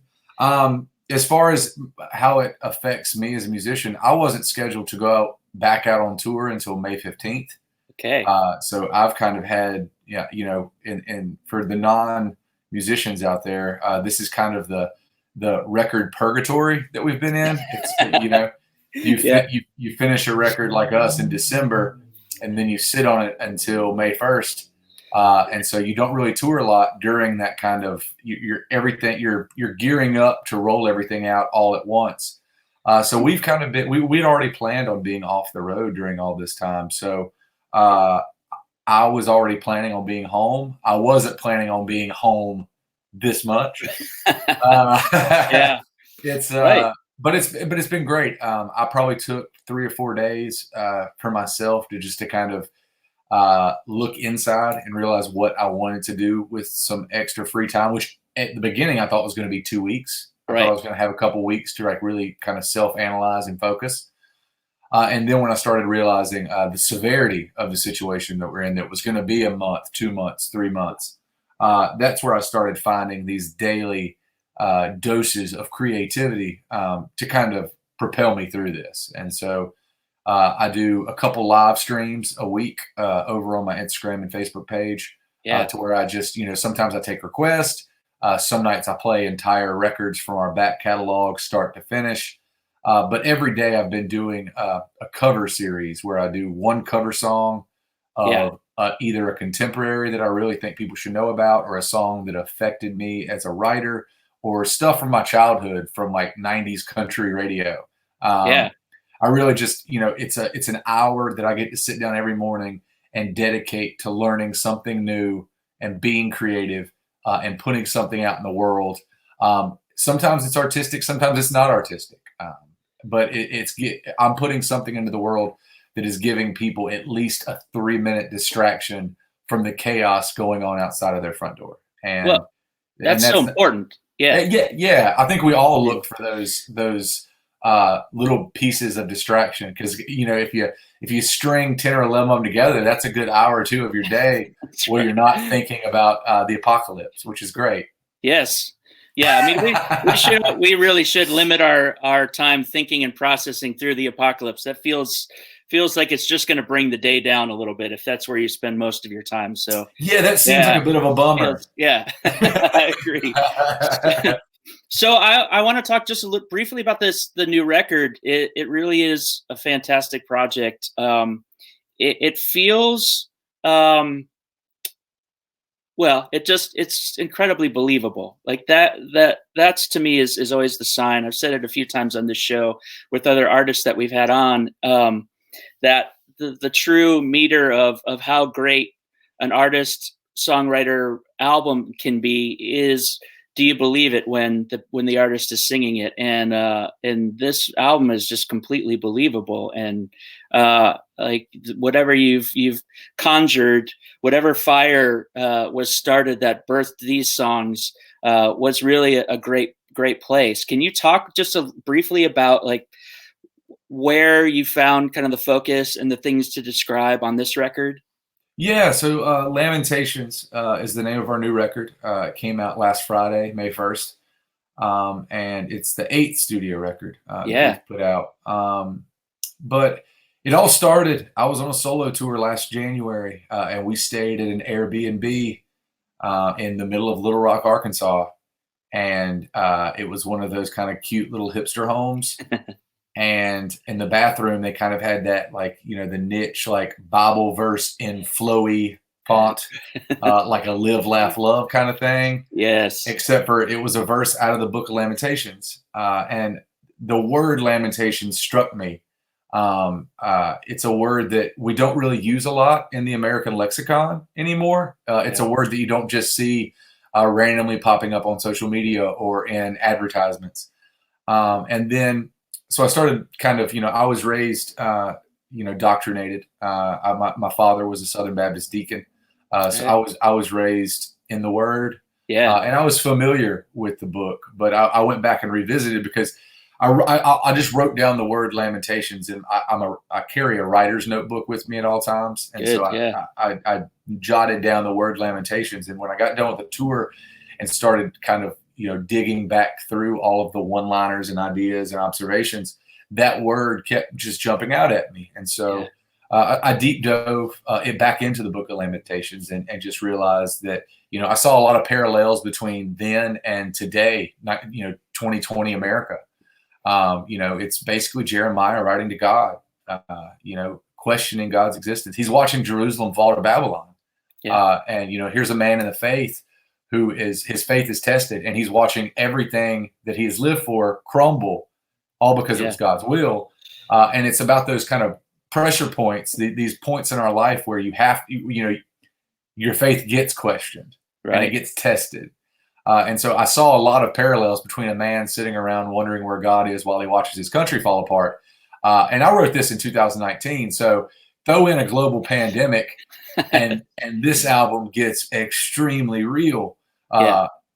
As far as how it affects me as a musician, I wasn't scheduled to go back out on tour until May 15th. Okay. So I've kind of had, for the musicians out there, this is kind of the record purgatory that we've been in. It's, you finish a record like us in December, and then you sit on it until May 1st. And so you don't really tour a lot during that kind of, you're gearing up to roll everything out all at once. So we've kind of we'd already planned on being off the road during all this time. So I was already planning on being home. I wasn't planning on being home this much. Yeah. It's right. But it's been great. I probably took 3 or 4 days for myself to kind of look inside and realize what I wanted to do with some extra free time, which at the beginning I thought was going to be 2 weeks. I thought I was going to have a couple weeks to like really kind of self-analyze and focus. And then when I started realizing the severity of the situation that we're in, that was going to be a month, 2 months, 3 months, that's where I started finding these daily doses of creativity to kind of propel me through this. And so I do a couple live streams a week over on my Instagram and Facebook page to where I just, sometimes I take requests. Some nights I play entire records from our back catalog, start to finish. But every day I've been doing a cover series where I do one cover song of either a contemporary that I really think people should know about, or a song that affected me as a writer, or stuff from my childhood from like 90s country radio. I really just, it's an hour that I get to sit down every morning and dedicate to learning something new and being creative and putting something out in the world. Sometimes it's artistic, sometimes it's not artistic. But I'm putting something into the world that is giving people at least a 3-minute distraction from the chaos going on outside of their front door. And that's so important. Yeah. I think we all look for those little pieces of distraction, because if you string 10 or 11 of them together, that's a good hour or two of your day where you're not thinking about the apocalypse, which is great. Yes. Yeah, I mean, we really should limit our time thinking and processing through the apocalypse. That feels like it's just going to bring the day down a little bit if that's where you spend most of your time. So that seems like a bit of a bummer. I agree. So I want to talk just briefly about the new record. It really is a fantastic project. It feels. It's incredibly believable. Like that's to me is always the sign. I've said it a few times on this show with other artists that we've had on, that the true meter of how great an artist, songwriter, album can be is, do you believe it when the artist is singing it? And this album is just completely believable. And like whatever you've conjured, whatever fire was started that birthed these songs was really a great place. Can you talk just briefly about like where you found kind of the focus and the things to describe on this record? Yeah, so Lamentations is the name of our new record. It came out last Friday, May 1st, and it's the 8th studio record we've put out. But it all started, I was on a solo tour last January, and we stayed at an Airbnb in the middle of Little Rock, Arkansas, and it was one of those kind of cute little hipster homes. And in the bathroom, they kind of had that, like, the niche, like Bible verse in flowy font, like a live, laugh, love kind of thing. Yes. Except for it was a verse out of the book of Lamentations. And the word Lamentations struck me. It's a word that we don't really use a lot in the American lexicon anymore. It's a word that you don't just see randomly popping up on social media or in advertisements. And then, so I started kind of, I was raised, doctrinated. My father was a Southern Baptist deacon. So I was raised in the Word. And I was familiar with the book, but I went back and revisited because I just wrote down the word Lamentations, and I carry a writer's notebook with me at all times. And I jotted down the word Lamentations. And when I got done with the tour and started kind of, digging back through all of the one-liners and ideas and observations, that word kept just jumping out at me. And so I deep dove it back into the Book of Lamentations and just realized that, I saw a lot of parallels between then and today, 2020 America. It's basically Jeremiah writing to God, questioning God's existence. He's watching Jerusalem fall to Babylon. Yeah. And here's a man in the faith his faith is tested, and he's watching everything that he has lived for crumble, all because it was God's will. And it's about those kind of pressure points, these points in our life where you have, your faith gets questioned and it gets tested. And so I saw a lot of parallels between a man sitting around wondering where God is while he watches his country fall apart. And I wrote this in 2019. So throw in a global pandemic and this album gets extremely real.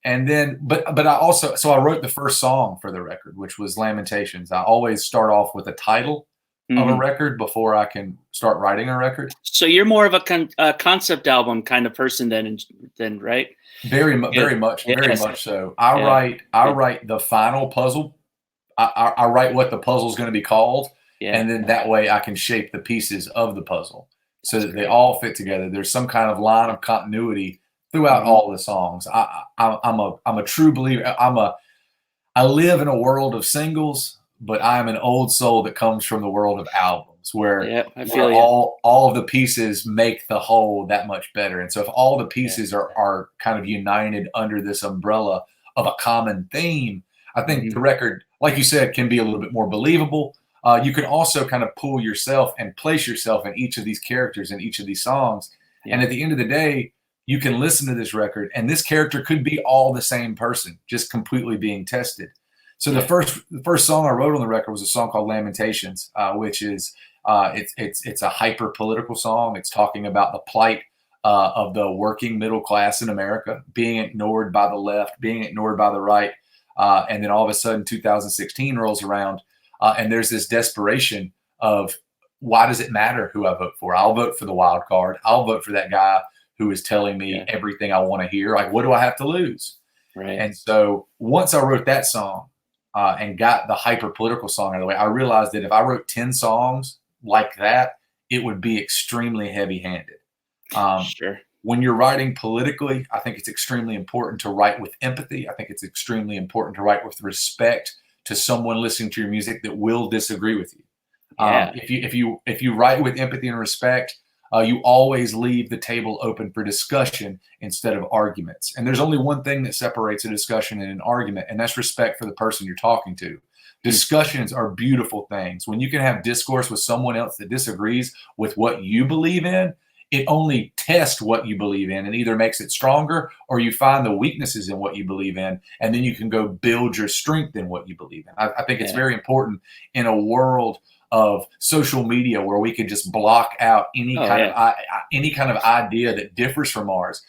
And then, but I also, so I wrote the first song for the record, which was Lamentations. I always start off with a title of a record before I can start writing a record. So you're more of a concept album kind of person than right? Very much so. I write the final puzzle. I write what the puzzle is going to be called, and then that way I can shape the pieces of the puzzle so that they all fit together. There's some kind of line of continuity throughout all the songs. I'm a true believer. I live in a world of singles, but I'm an old soul that comes from the world of albums where all of the pieces make the whole that much better. And so if all the pieces are kind of united under this umbrella of a common theme, I think the record, like you said, can be a little bit more believable. You can also kind of pull yourself and place yourself in each of these characters in each of these songs. And at the end of the day, you can listen to this record and this character could be all the same person, just completely being tested. So the first song I wrote on the record was a song called Lamentations, which is it's a hyper political song. It's talking about the plight of the working middle class in America, being ignored by the left, being ignored by the right, and then all of a sudden 2016 rolls around, and there's this desperation of why does it matter who I vote for? I'll vote for the wild card. I'll vote for that guy who is telling me everything I want to hear. Like, what do I have to lose? Right. And so once I wrote that song and got the hyper political song out of the way, I realized that if I wrote 10 songs like that, it would be extremely heavy handed. When you're writing politically, I think it's extremely important to write with empathy. I think it's extremely important to write with respect to someone listening to your music that will disagree with you. If you write with empathy and respect, you always leave the table open for discussion instead of arguments. And there's only one thing that separates a discussion and an argument, and that's respect for the person you're talking to. Discussions are beautiful things. When you can have discourse with someone else that disagrees with what you believe in, it only tests what you believe in and either makes it stronger or you find the weaknesses in what you believe in, and then you can go build your strength in what you believe in. I think it's very important in a world of social media where we can just block out any kind of idea that differs from ours.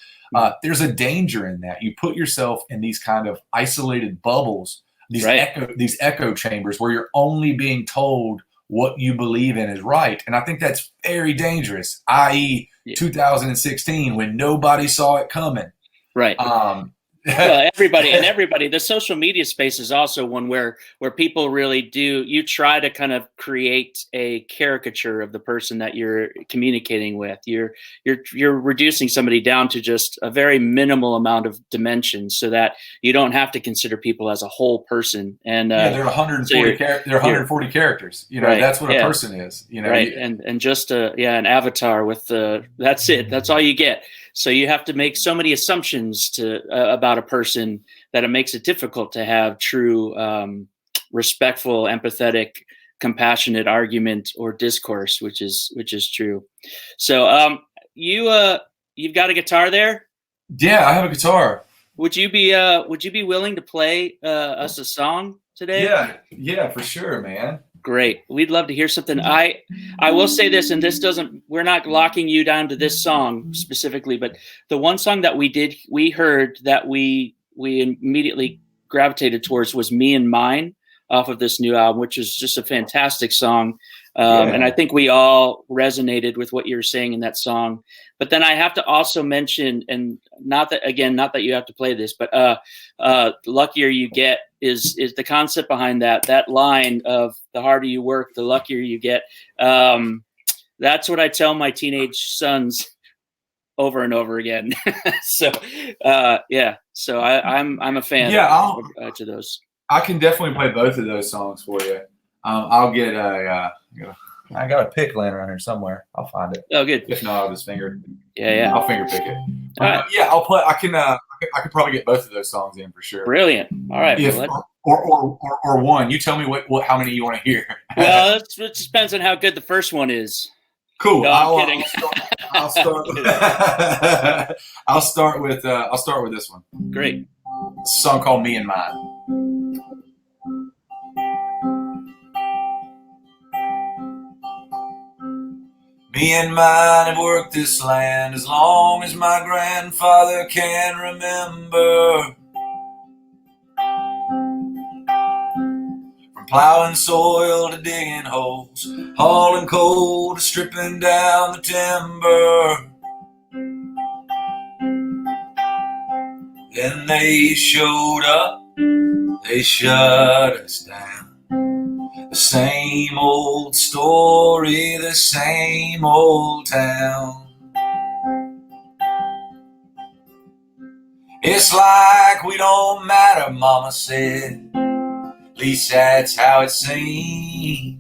There's a danger in that. You put yourself in these kind of isolated bubbles, these echo chambers where you're only being told what you believe in is right. And I think that's very dangerous, i.e. 2016 when nobody saw it coming. Right. Well, everybody, the social media space is also one where people really you try to kind of create a caricature of the person that you're communicating with. You're reducing somebody down to just a very minimal amount of dimensions so that you don't have to consider people as a whole person. And they're 140 characters. That's what a person is. Right. And just an avatar with that's it. That's all you get. So you have to make so many assumptions about a person that it makes it difficult to have true, respectful, empathetic, compassionate argument or discourse, which is true. So you've got a guitar there? Yeah, I have a guitar. Would you be willing to play us a song today? Yeah, for sure, man. Great. We'd love to hear something. I will say this, and we're not locking you down to this song specifically, but the one song that we heard that we immediately gravitated towards was Me and Mine off of this new album, which is just a fantastic song. And I think we all resonated with what you were saying in that song. But then I have to also mention, and not that you have to play this, but the luckier you get is the concept behind that line of the harder you work, the luckier you get. That's what I tell my teenage sons over and over again. So, yeah. So I'm a fan of each of those. I can definitely play both of those songs for you. I'll get I got a pick laying around here somewhere. I'll find it. Oh, good. If not, I'll just finger. Yeah. I'll finger pick it. All right. Yeah, I'll play. I could probably get both of those songs in for sure. Brilliant. All right. Or one. You tell me how many you want to hear. Well, it just depends on how good the first one is. Cool. No, I'm kidding. I'll start. I'll start with this one. Great. It's a song called "Me and Mine." Me and mine have worked this land as long as my grandfather can remember. From plowing soil to digging holes, hauling coal to stripping down the timber. Then they showed up, they shut us down. The same old story, the same old town. It's like we don't matter, Mama said. At least that's how it seems.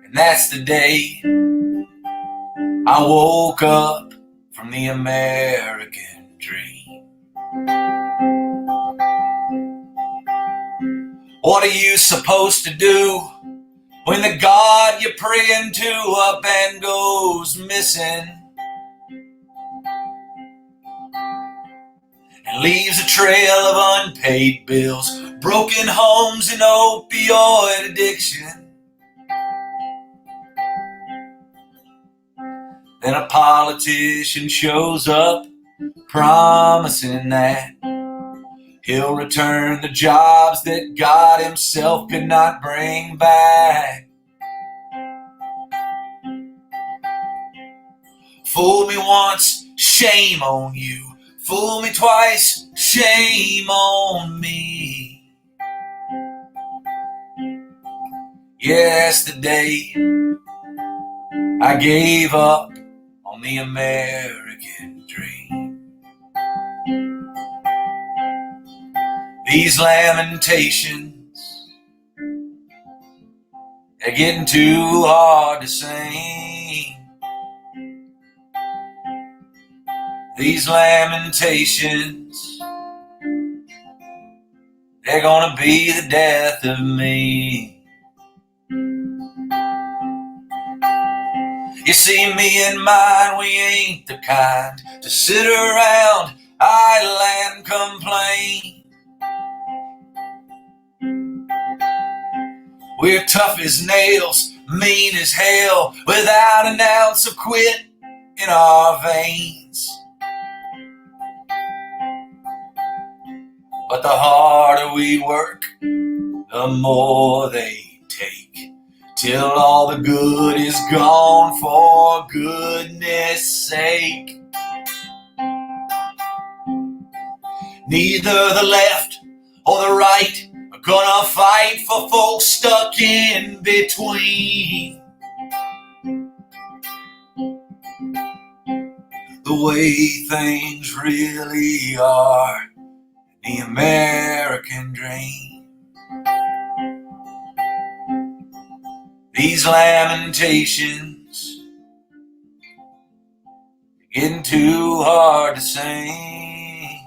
And that's the day I woke up from the American dream. What are you supposed to do when the God you're praying to up and goes missing? And leaves a trail of unpaid bills, broken homes and opioid addiction. Then a politician shows up promising that he'll return the jobs that God himself could not bring back. Fool me once, shame on you. Fool me twice, shame on me. Yes, the day I gave up on the American dream. These lamentations, they're getting too hard to sing. These lamentations, they're gonna be the death of me. You see, me and mine, we ain't the kind to sit around idle and complain. We're tough as nails, mean as hell, without an ounce of quit in our veins. But the harder we work, the more they take, till all the good is gone for goodness sake. Neither the left or the right are gonna fight for folks stuck in between. The way things really are, the American dream. These lamentations are getting too hard to sing.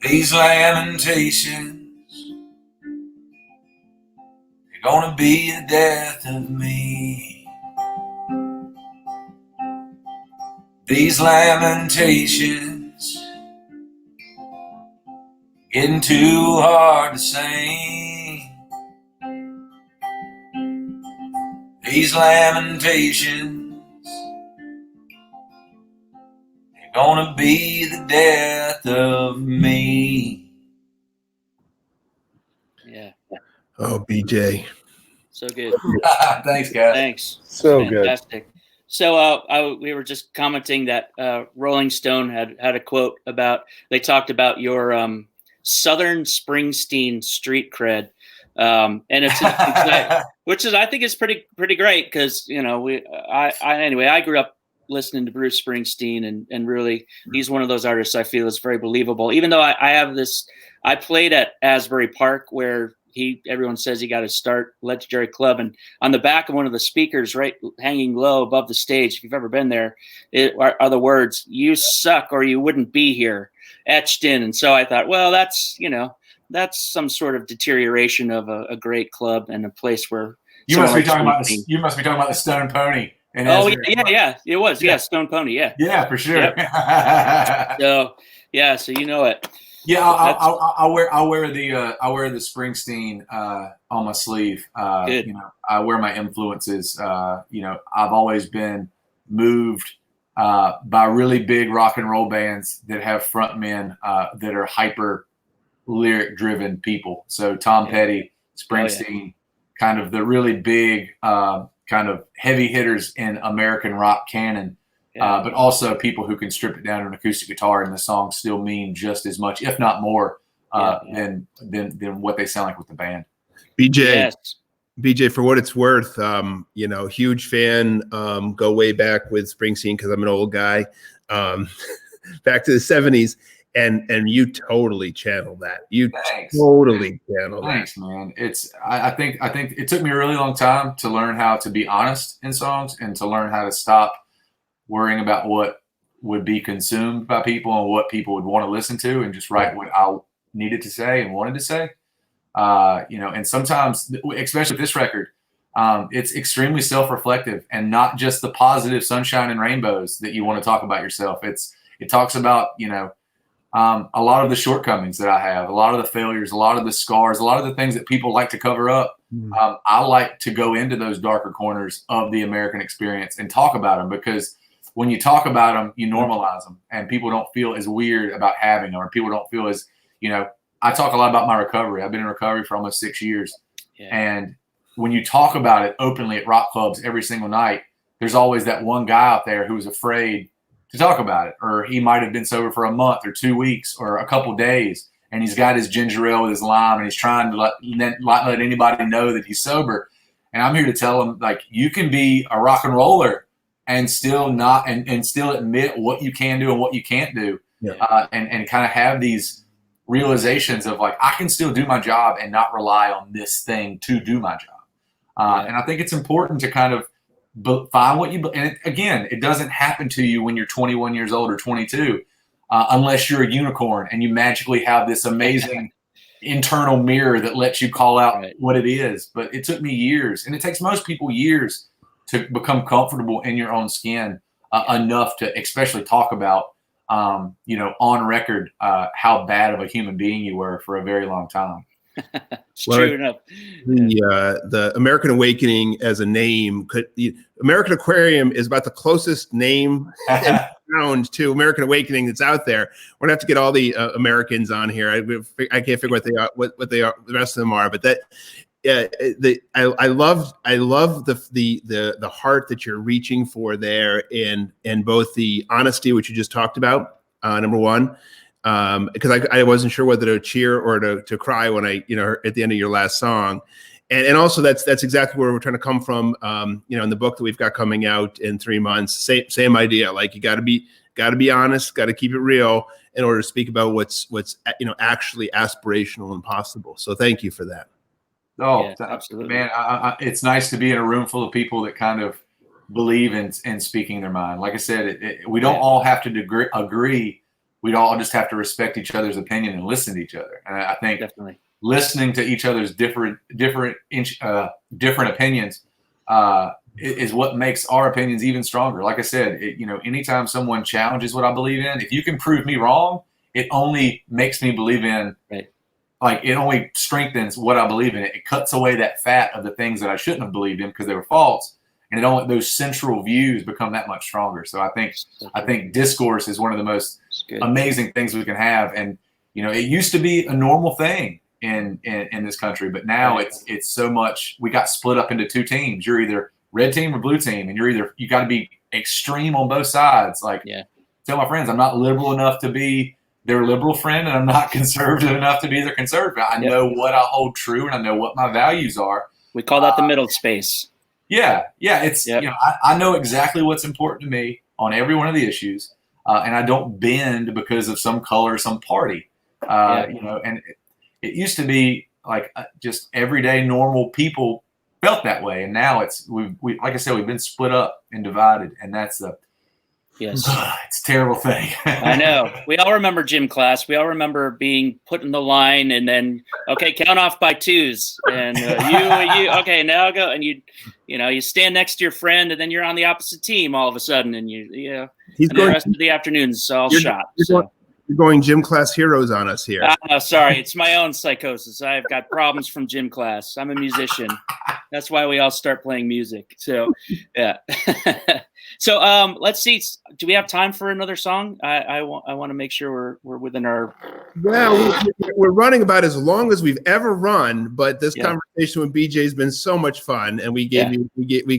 These lamentations are gonna be the death of me. These lamentations getting too hard to sing. These lamentations are gonna be the death of me. Yeah. Oh, BJ. So good. Thanks, guys. Thanks. So good. Fantastic. So we were just commenting that Rolling Stone had a quote about, they talked about your Southern Springsteen street cred. And it's which is, I think, is pretty great because I grew up listening to Bruce Springsteen, and really he's one of those artists I feel is very believable. Even though I played at Asbury Park where everyone says he got his start, legendary club, and on the back of one of the speakers, right, hanging low above the stage, if you've ever been there, are the words "You suck or you wouldn't be here" etched in. And so I thought, well, that's some sort of deterioration of a great club and a place where you must be talking about the Stone Pony. Yeah, it was, Stone Pony, yeah, for sure. Yep. So you know it. Yeah, I'll wear the Springsteen on my sleeve. Good. I wear my influences. I've always been moved by really big rock and roll bands that have frontmen that are hyper lyric driven people. So Tom Petty, Springsteen, kind of the really big kind of heavy hitters in American rock canon. But also people who can strip it down to an acoustic guitar and the songs still mean just as much, if not more, than what they sound like with the band. BJ, for what it's worth, huge fan. Go way back with Springsteen because I'm an old guy. Back to the 70s, and you totally channel that. Thanks, man. I think it took me a really long time to learn how to be honest in songs and to learn how to stop worrying about what would be consumed by people and what people would want to listen to and just write what I needed to say and wanted to say. And sometimes, especially with this record, it's extremely self-reflective and not just the positive sunshine and rainbows that you want to talk about yourself. It talks about, a lot of the shortcomings that I have, a lot of the failures, a lot of the scars, a lot of the things that people like to cover up. I like to go into those darker corners of the American experience and talk about them because when you talk about them, you normalize them and people don't feel as weird about having them, or people don't feel as, I talk a lot about my recovery. I've been in recovery for almost 6 years. Yeah. And when you talk about it openly at rock clubs every single night, there's always that one guy out there who's afraid to talk about it, or he might have been sober for a month or 2 weeks or a couple days, and he's got his ginger ale with his lime and he's trying to let anybody know that he's sober. And I'm here to tell him, like, you can be a rock and roller and still not and still admit what you can do and what you can't do. And kind of have these realizations of, like, I can still do my job and not rely on this thing to do my job. And I think it's important to kind of find what you, and again, it doesn't happen to you when you're 21 years old or 22, unless you're a unicorn and you magically have this amazing internal mirror that lets you call out what it is. But it took me years, and it takes most people years to become comfortable in your own skin enough to especially talk about, on record, how bad of a human being you were for a very long time. True enough. The American Awakening as a name American Aquarium is about the closest name sound to American Awakening that's out there. We're gonna have to get all the Americans on here. I can't figure what they are. The rest of them are, but that. I love the heart that you're reaching for there, and both the honesty, which you just talked about, number one. Because I wasn't sure whether to cheer or to cry when I, at the end of your last song. And also that's exactly where we're trying to come from. In the book that we've got coming out in 3 months, same idea. Like, you gotta be honest, gotta keep it real in order to speak about what's actually aspirational and possible. So thank you for that. Oh, absolutely, man. It's nice to be in a room full of people that kind of believe in speaking their mind. Like I said, we don't all have to agree. We'd all just have to respect each other's opinion and listen to each other. And I think definitely listening to each other's different opinions is what makes our opinions even stronger. Like I said, anytime someone challenges what I believe in, if you can prove me wrong, it only makes me believe in, like, it only strengthens what I believe in. It cuts away that fat of the things that I shouldn't have believed in because they were false. And those central views become that much stronger. So I think discourse is one of the most amazing things we can have. And, it used to be a normal thing in this country, but now it's so much. We got split up into two teams. You're either red team or blue team, and you got to be extreme on both sides. Like, tell my friends, I'm not liberal enough to be, their liberal friend, and I'm not conservative enough to be their conservative. I know what I hold true, and I know what my values are. We call that the middle space. Yeah. It's I know exactly what's important to me on every one of the issues, and I don't bend because of some color, some party. And it used to be like just everyday normal people felt that way, and now we like I said, we've been split up and divided, and that's it's a terrible thing. I know. We all remember gym class. We all remember being put in the line, and then count off by twos, and you okay, now go, and you stand next to your friend, and then you're on the opposite team all of a sudden, and the rest of the afternoon's all shot. You're going gym class heroes on us here. Sorry, it's my own psychosis. I've got problems from gym class. I'm a musician. That's why we all start playing music. So, yeah. So, let's see. Do we have time for another song? I want to make sure we're within our. Well, we're running about as long as we've ever run, but this conversation with BJ has been so much fun, and we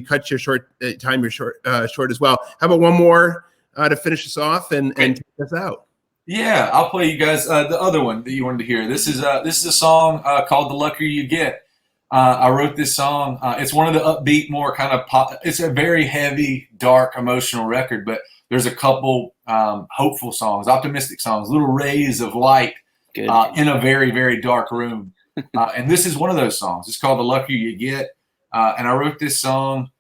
cut your short as well. How about one more to finish us off and take us out? Yeah, I'll play you guys the other one that you wanted to hear. This is a song called "The Luckier You Get." I wrote this song. It's one of the upbeat, more kind of pop. It's a very heavy, dark, emotional record, but there's a couple hopeful songs, optimistic songs, little rays of light in a very, very dark room. And this is one of those songs. It's called "The Luckier You Get," and I wrote this song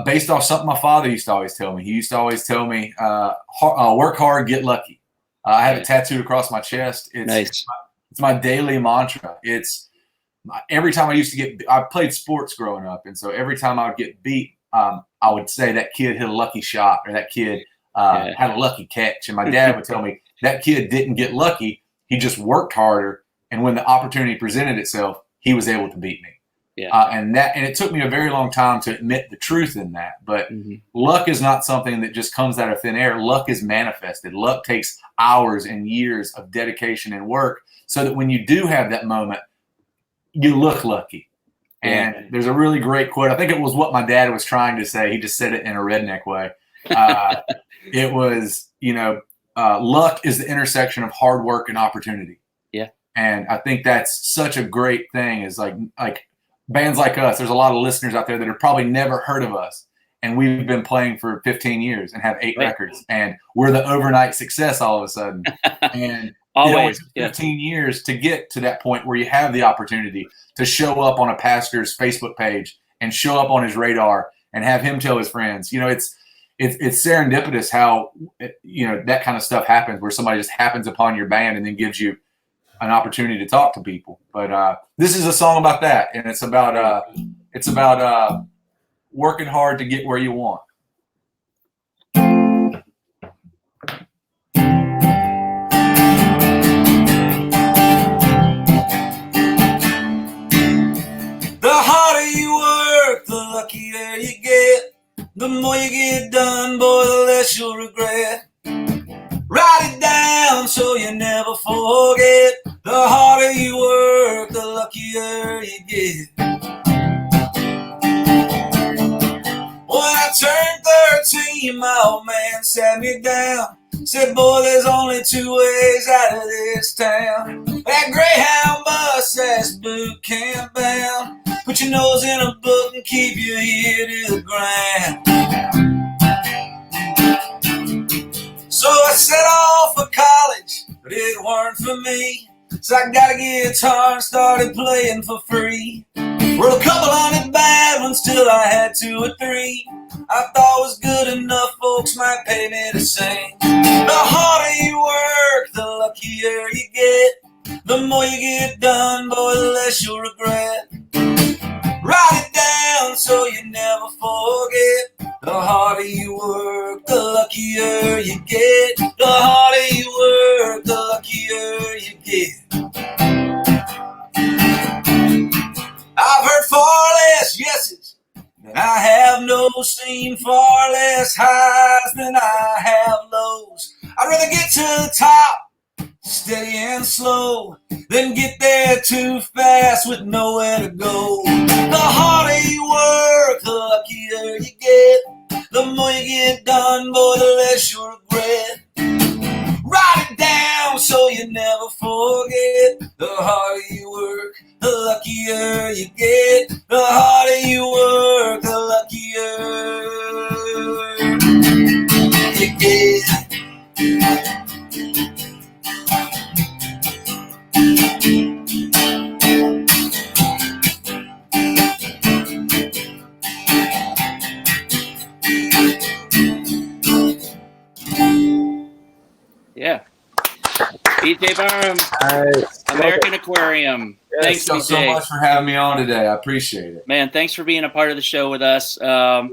based off something my father used to always tell me. He used to always tell me, "Work hard, get lucky." I have it tattooed across my chest. It's my daily mantra. It's every time I played sports growing up, and so every time I would get beat, I would say that kid hit a lucky shot, or that kid had a lucky catch. And my dad would tell me that kid didn't get lucky. He just worked harder, and when the opportunity presented itself, he was able to beat me. And it took me a very long time to admit the truth in that. But luck is not something that just comes out of thin air. Luck is manifested. Luck takes hours and years of dedication and work, so that when you do have that moment, you look lucky. And there's a really great quote. I think it was what my dad was trying to say. He just said it in a redneck way. It was, luck is the intersection of hard work and opportunity. Yeah. And I think that's such a great thing, is like bands like us. There's a lot of listeners out there that have probably never heard of us. And we've been playing for 15 years and have 8 records. And we're the overnight success all of a sudden. And always 15 years to get to that point where you have the opportunity to show up on a pastor's Facebook page and show up on his radar and have him tell his friends. It's serendipitous how that kind of stuff happens, where somebody just happens upon your band and then gives you an opportunity to talk to people. But this is a song about that, and it's about working hard to get where you want. The harder you work, the luckier you get. The more you get done, boy, the less you'll regret. Write it down so you never forget. The harder you work, the luckier you get. When I turned 13, my old man sat me down. Said, boy, there's only 2 ways out of this town. That Greyhound bus that's boot camp bound. Put your nose in a book and keep your ear to the ground. So I set off for college, but it weren't for me. So I got a guitar and started playing for free. Wrote a couple hundred bad ones till I had 2 or 3. I thought was good enough, folks might pay me to sing. The harder you work, the luckier you get. The more you get done, boy, the less you'll regret. Write it down so you never forget. The harder you work, the luckier you get. The harder you work, the luckier you get. I've heard far less yeses than I have no's, seen far less highs than I have lows. I'd rather get to the top, steady and slow, than get there too fast with nowhere to go. The harder you work, the luckier you get. The more you get done, boy, the less you'll regret. Write it down so you never forget. The harder you work, the luckier you get. The harder you work, the luckier you get. Yeah. BJ Barham, Nice. American Aquarium. Thanks, Thanks so BJ. much for having me on today. I appreciate it. Man, thanks for being a part of the show with us.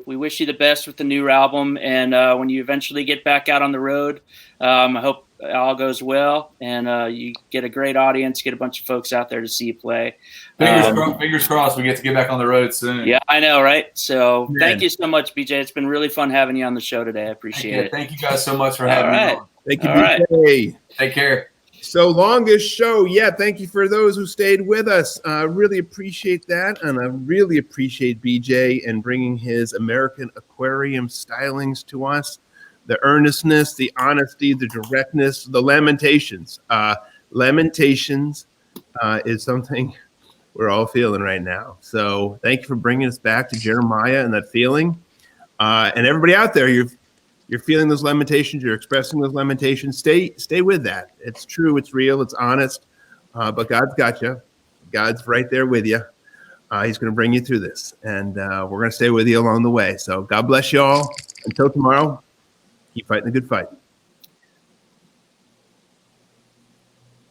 We wish you the best with the new album, and when you eventually get back out on the road, I hope it all goes well, and you get a great audience, get a bunch of folks out there to see you play. Fingers crossed we get to get back on the road soon. Yeah, I know, right? So Man. Thank you so much, BJ. It's been really fun having you on the show today. I appreciate it. Thank you guys so much for having me on. Thank you, All right. BJ. Take care. So longest show. Yeah, thank you for those who stayed with us. Really appreciate that. And I really appreciate BJ and bringing his American Aquarium stylings to us. The earnestness, the honesty, the directness, the lamentations. Lamentations is something we're all feeling right now. So thank you for bringing us back to Jeremiah and that feeling. And everybody out there, you're feeling those lamentations, you're expressing those lamentations. Stay with that. It's true, it's real, it's honest. But God's got you. God's right there with you. He's going to bring you through this. And we're going to stay with you along the way. So God bless you all. Until tomorrow, keep fighting the good fight.